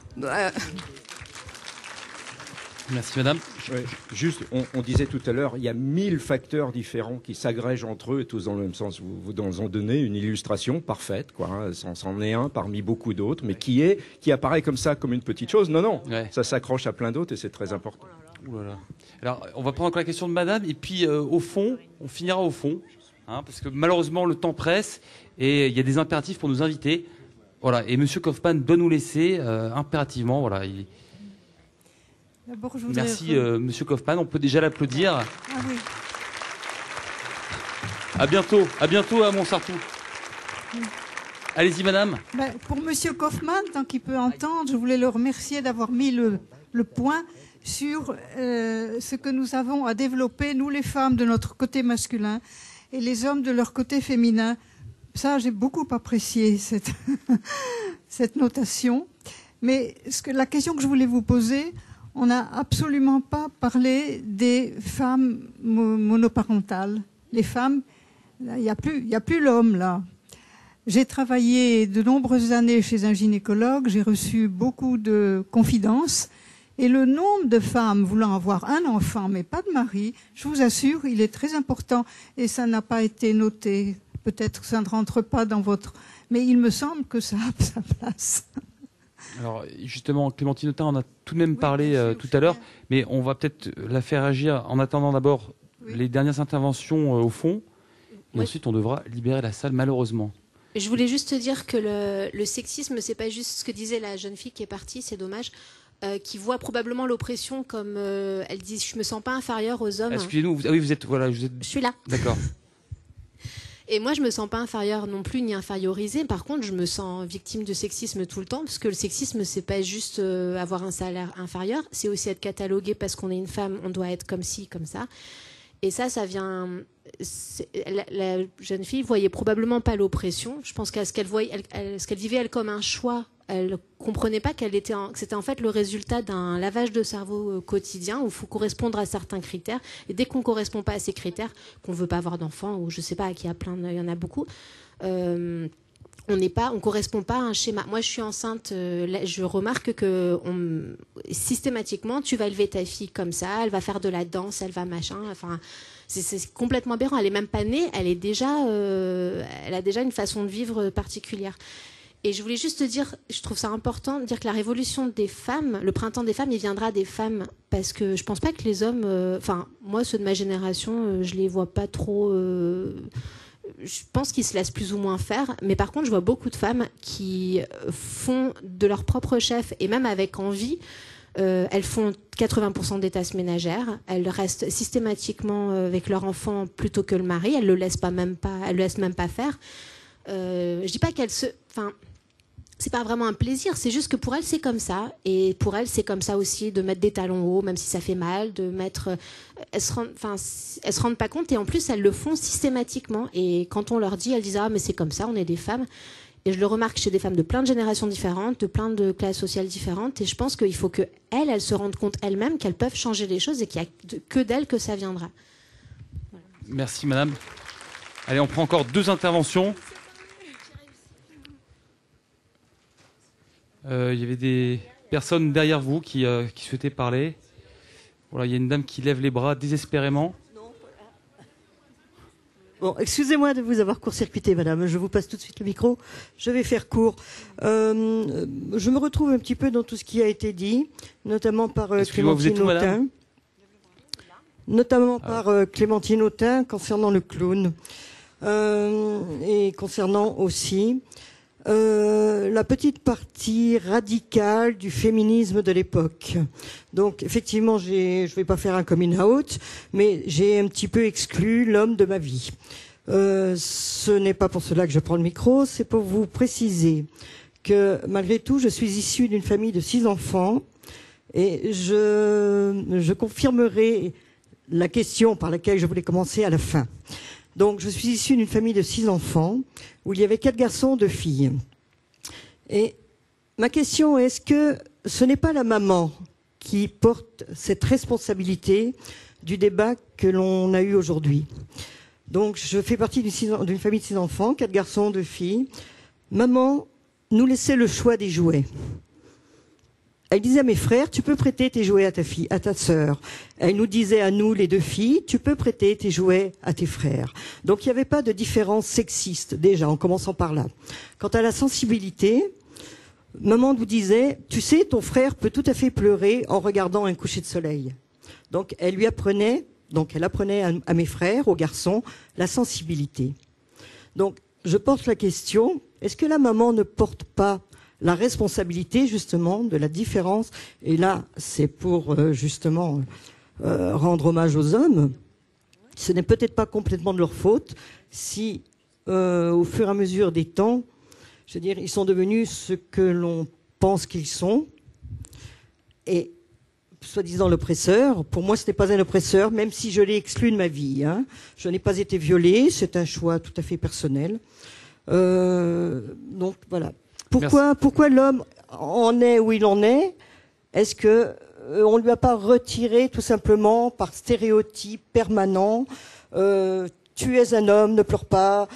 Merci madame. Ouais, juste, on disait tout à l'heure, il y a 1000 facteurs différents qui s'agrègent entre eux et tous dans le même sens. Vous en donnez une illustration parfaite, quoi. Hein, c'en est un parmi beaucoup d'autres, mais qui apparaît comme ça, comme une petite chose. Non, ça s'accroche à plein d'autres et c'est très important. Ouh là là. Alors, on va prendre encore la question de madame et puis au fond, on finira au fond, hein, parce que malheureusement le temps presse et il y a des impératifs pour nous inviter. Voilà. Et Monsieur Kaufmann doit nous laisser impérativement. Voilà. Merci Monsieur Kaufmann, on peut déjà l'applaudir. Ah oui. À bientôt à Montsartou. Oui. Allez-y madame. Pour Monsieur Kaufmann, tant qu'il peut entendre, je voulais le remercier d'avoir mis le point sur ce que nous avons à développer, nous les femmes de notre côté masculin et les hommes de leur côté féminin. Ça, j'ai beaucoup apprécié cette notation. Mais la question que je voulais vous poser, on n'a absolument pas parlé des femmes monoparentales. Les femmes, il n'y a plus l'homme là. J'ai travaillé de nombreuses années chez un gynécologue, j'ai reçu beaucoup de confidences. Et le nombre de femmes voulant avoir un enfant, mais pas de mari, je vous assure, il est très important. Et ça n'a pas été noté. Peut-être que ça ne rentre pas dans votre... Mais il me semble que ça a sa place. Alors, justement, Clémentine Autain en a tout de même parlé tout à l'heure, mais on va peut-être la faire agir en attendant d'abord les dernières interventions au fond. Et ensuite, on devra libérer la salle, malheureusement. Je voulais juste te dire que le sexisme, c'est pas juste ce que disait la jeune fille qui est partie, c'est dommage, qui voit probablement l'oppression comme elle dit, je me sens pas inférieure aux hommes. Excusez-nous, oui, vous êtes, voilà, Je suis là. D'accord. Et moi, je me sens pas inférieure non plus ni infériorisée. Par contre, je me sens victime de sexisme tout le temps, parce que le sexisme, c'est pas juste avoir un salaire inférieur, c'est aussi être catalogué parce qu'on est une femme, on doit être comme ci, comme ça. Et ça vient. La jeune fille voyait probablement pas l'oppression. Je pense ce qu'elle vivait elle comme un choix. Elle comprenait pas que c'était en fait le résultat d'un lavage de cerveau quotidien où il faut correspondre à certains critères. Et dès qu'on correspond pas à ces critères, qu'on veut pas avoir d'enfants ou je sais pas, il y en a beaucoup. On correspond pas à un schéma. Moi, je suis enceinte. Je remarque que systématiquement, tu vas élever ta fille comme ça. Elle va faire de la danse, elle va machin. Enfin, c'est complètement aberrant. Elle est même pas née. Elle a déjà une façon de vivre particulière. Et je voulais juste te dire, je trouve ça important de dire que la révolution des femmes, le printemps des femmes, il viendra des femmes, parce que je pense pas que les hommes, moi, ceux de ma génération, je les vois pas trop. Je pense qu'ils se laissent plus ou moins faire, mais par contre, je vois beaucoup de femmes qui font de leur propre chef, et même avec envie. Elles font 80% des tâches ménagères. Elles restent systématiquement avec leur enfant plutôt que le mari. Elles le laissent même pas faire. Je dis pas c'est pas vraiment un plaisir, c'est juste que pour elles c'est comme ça, et pour elles c'est comme ça aussi de mettre des talons hauts même si ça fait mal, de mettre, elles se rendent pas compte, et en plus elles le font systématiquement, et quand on leur dit, elles disent mais c'est comme ça, on est des femmes. Et je le remarque chez des femmes de plein de générations différentes, de plein de classes sociales différentes, et je pense qu'il faut que elles se rendent compte elles-mêmes qu'elles peuvent changer les choses et qu'il n'y a que d'elles que ça viendra. Voilà. Merci madame. Allez, on prend encore 2 interventions. Il y avait des personnes derrière vous qui souhaitaient parler. Voilà, il y a une dame qui lève les bras désespérément. Bon, excusez-moi de vous avoir court-circuité, madame. Je vous passe tout de suite le micro. Je vais faire court. Je me retrouve un petit peu dans tout ce qui a été dit, notamment par Clémentine Autain. Clémentine Autain concernant le clown. Et concernant aussi la petite partie radicale du féminisme de l'époque. Donc, effectivement, je vais pas faire un coming out, mais j'ai un petit peu exclu l'homme de ma vie. Ce n'est pas pour cela que je prends le micro, c'est pour vous préciser que, malgré tout, je suis issue d'une famille de 6 enfants, et je confirmerai la question par laquelle je voulais commencer à la fin. Donc, je suis issue d'une famille de 6 enfants, où il y avait 4 garçons, 2 filles. Et ma question est, est-ce que ce n'est pas la maman qui porte cette responsabilité du débat que l'on a eu aujourd'hui? Donc, je fais partie d'une famille de 6 enfants, 4 garçons, 2 filles. Maman nous laissait le choix des jouets. Elle disait à mes frères, tu peux prêter tes jouets à ta fille, à ta sœur. Elle nous disait à nous, les 2 filles, tu peux prêter tes jouets à tes frères. Donc il n'y avait pas de différence sexiste, déjà, en commençant par là. Quant à la sensibilité, maman nous disait, tu sais, ton frère peut tout à fait pleurer en regardant un coucher de soleil. Donc elle apprenait à mes frères, aux garçons, la sensibilité. Donc je porte la question, est-ce que la maman ne porte pas la responsabilité, justement, de la différence, et là, c'est pour, justement, rendre hommage aux hommes. Ce n'est peut-être pas complètement de leur faute si, au fur et à mesure des temps, je veux dire, ils sont devenus ce que l'on pense qu'ils sont, et soi-disant l'oppresseur. Pour moi, ce n'est pas un oppresseur, même si je l'ai exclu de ma vie. Hein. Je n'ai pas été violée, c'est un choix tout à fait personnel. Donc, voilà. Pourquoi l'homme en est où il en est? Est-ce que on lui a pas retiré tout simplement par stéréotype permanent. Tu es un homme, ne pleure pas.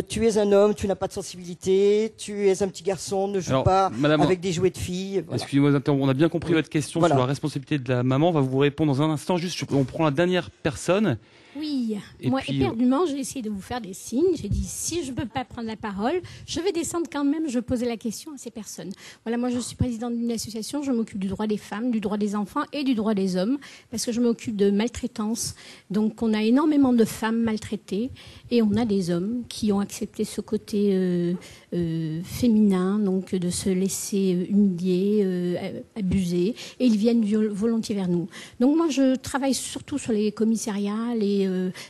Tu es un homme, tu n'as pas de sensibilité. Tu es un petit garçon, ne joue pas avec des jouets de filles. Voilà. Excusez-moi, on a bien compris votre question sur la responsabilité de la maman. On va vous répondre dans un instant. Juste, on prend la dernière personne. Oui, moi éperdument, j'ai essayé de vous faire des signes. J'ai dit, si je ne peux pas prendre la parole, je vais descendre quand même, je posais la question à ces personnes. Voilà, moi je suis présidente d'une association, je m'occupe du droit des femmes, du droit des enfants et du droit des hommes, parce que je m'occupe de maltraitance. Donc on a énormément de femmes maltraitées et on a des hommes qui ont accepté ce côté féminin, donc de se laisser humilier, abuser, et ils viennent volontiers vers nous. Donc moi je travaille surtout sur les commissariats, les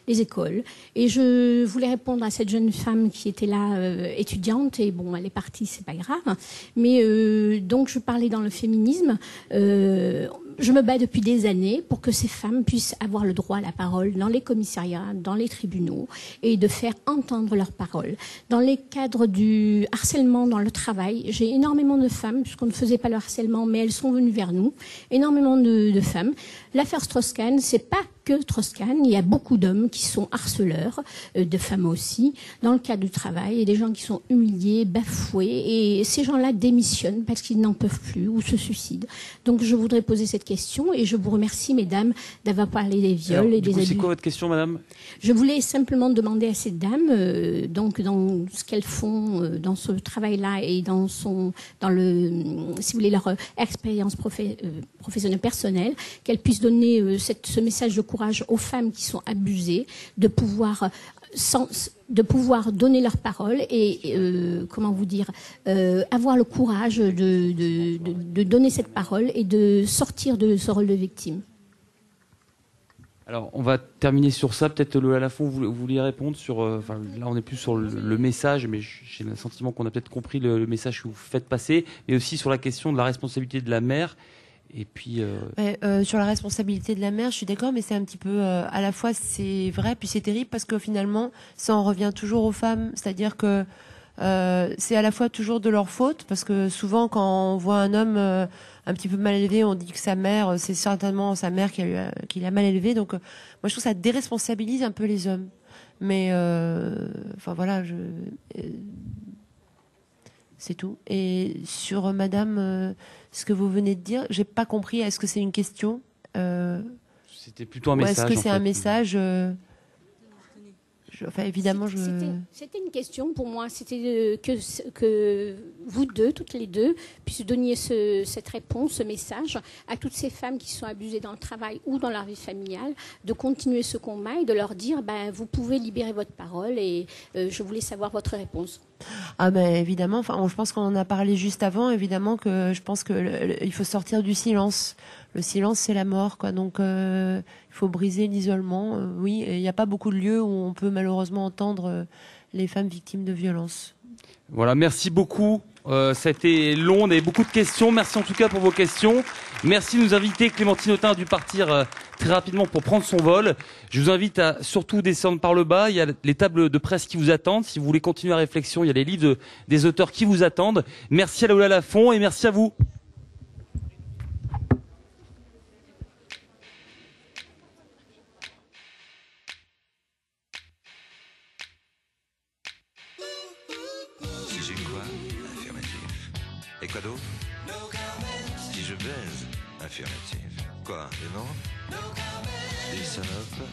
écoles. Et je voulais répondre à cette jeune femme qui était là, étudiante, et bon, elle est partie, c'est pas grave. Mais donc, je parlais dans le féminisme. Je me bats depuis des années pour que ces femmes puissent avoir le droit à la parole dans les commissariats, dans les tribunaux, et de faire entendre leurs paroles. Dans les cadres du harcèlement dans le travail, j'ai énormément de femmes, puisqu'on ne faisait pas le harcèlement, mais elles sont venues vers nous, énormément de femmes. L'affaire Strauss-Kahn, c'est pas que Strauss-Kahn, il y a beaucoup d'hommes qui sont harceleurs, de femmes aussi, dans le cadre du travail, et des gens qui sont humiliés, bafoués, et ces gens-là démissionnent parce qu'ils n'en peuvent plus ou se suicident. Donc je voudrais poser cette question, et je vous remercie, mesdames, d'avoir parlé des viols et des abus. C'est quoi votre question, madame? Je voulais simplement demander à ces dames, donc dans ce qu'elles font dans ce travail-là et dans si vous voulez, leur expérience professionnelle personnelle, qu'elles puissent donner ce message de courage aux femmes qui sont abusées, de pouvoir donner leur parole et comment vous dire, avoir le courage de donner cette parole et de sortir de ce rôle de victime. Alors, on va terminer sur ça. Peut-être, à la fin, vous vouliez répondre sur... là, on n'est plus sur le message, mais j'ai le sentiment qu'on a peut-être compris le message que vous faites passer, mais aussi sur la question de la responsabilité de la mère. Et puis sur la responsabilité de la mère, je suis d'accord, mais c'est un petit peu à la fois c'est vrai puis c'est terrible parce que finalement ça en revient toujours aux femmes, c'est-à-dire que c'est à la fois toujours de leur faute parce que souvent quand on voit un homme un petit peu mal élevé, on dit que sa mère, c'est certainement sa mère qui l'a mal élevé. Donc moi je trouve que ça déresponsabilise un peu les hommes. Mais enfin voilà, c'est tout. Et sur madame, ce que vous venez de dire, j'ai pas compris. Est-ce que c'est une question C'était plutôt un message. Est-ce que c'est un message Enfin, évidemment, C'était une question pour moi. C'était que vous deux, toutes les deux, puissiez donner cette réponse, ce message à toutes ces femmes qui sont abusées dans le travail ou dans leur vie familiale, de continuer ce combat et de leur dire, vous pouvez libérer votre parole et je voulais savoir votre réponse. Ah ben évidemment, enfin, je pense qu'on en a parlé juste avant, évidemment que je pense que il faut sortir du silence. Le silence, c'est la mort, quoi. Donc, il faut briser l'isolement. Oui, il n'y a pas beaucoup de lieux où on peut malheureusement entendre les femmes victimes de violences. Voilà, merci beaucoup. Ça a été long, on avait beaucoup de questions. Merci en tout cas pour vos questions. Merci de nous inviter. Clémentine Autain a dû partir très rapidement pour prendre son vol. Je vous invite à surtout descendre par le bas. Il y a les tables de presse qui vous attendent. Si vous voulez continuer la réflexion, il y a les livres des auteurs qui vous attendent. Merci à Lola Lafont et merci à vous. Et quoi d'autre? Si je baise, affirmatif. Quoi, des noms? Des salopes?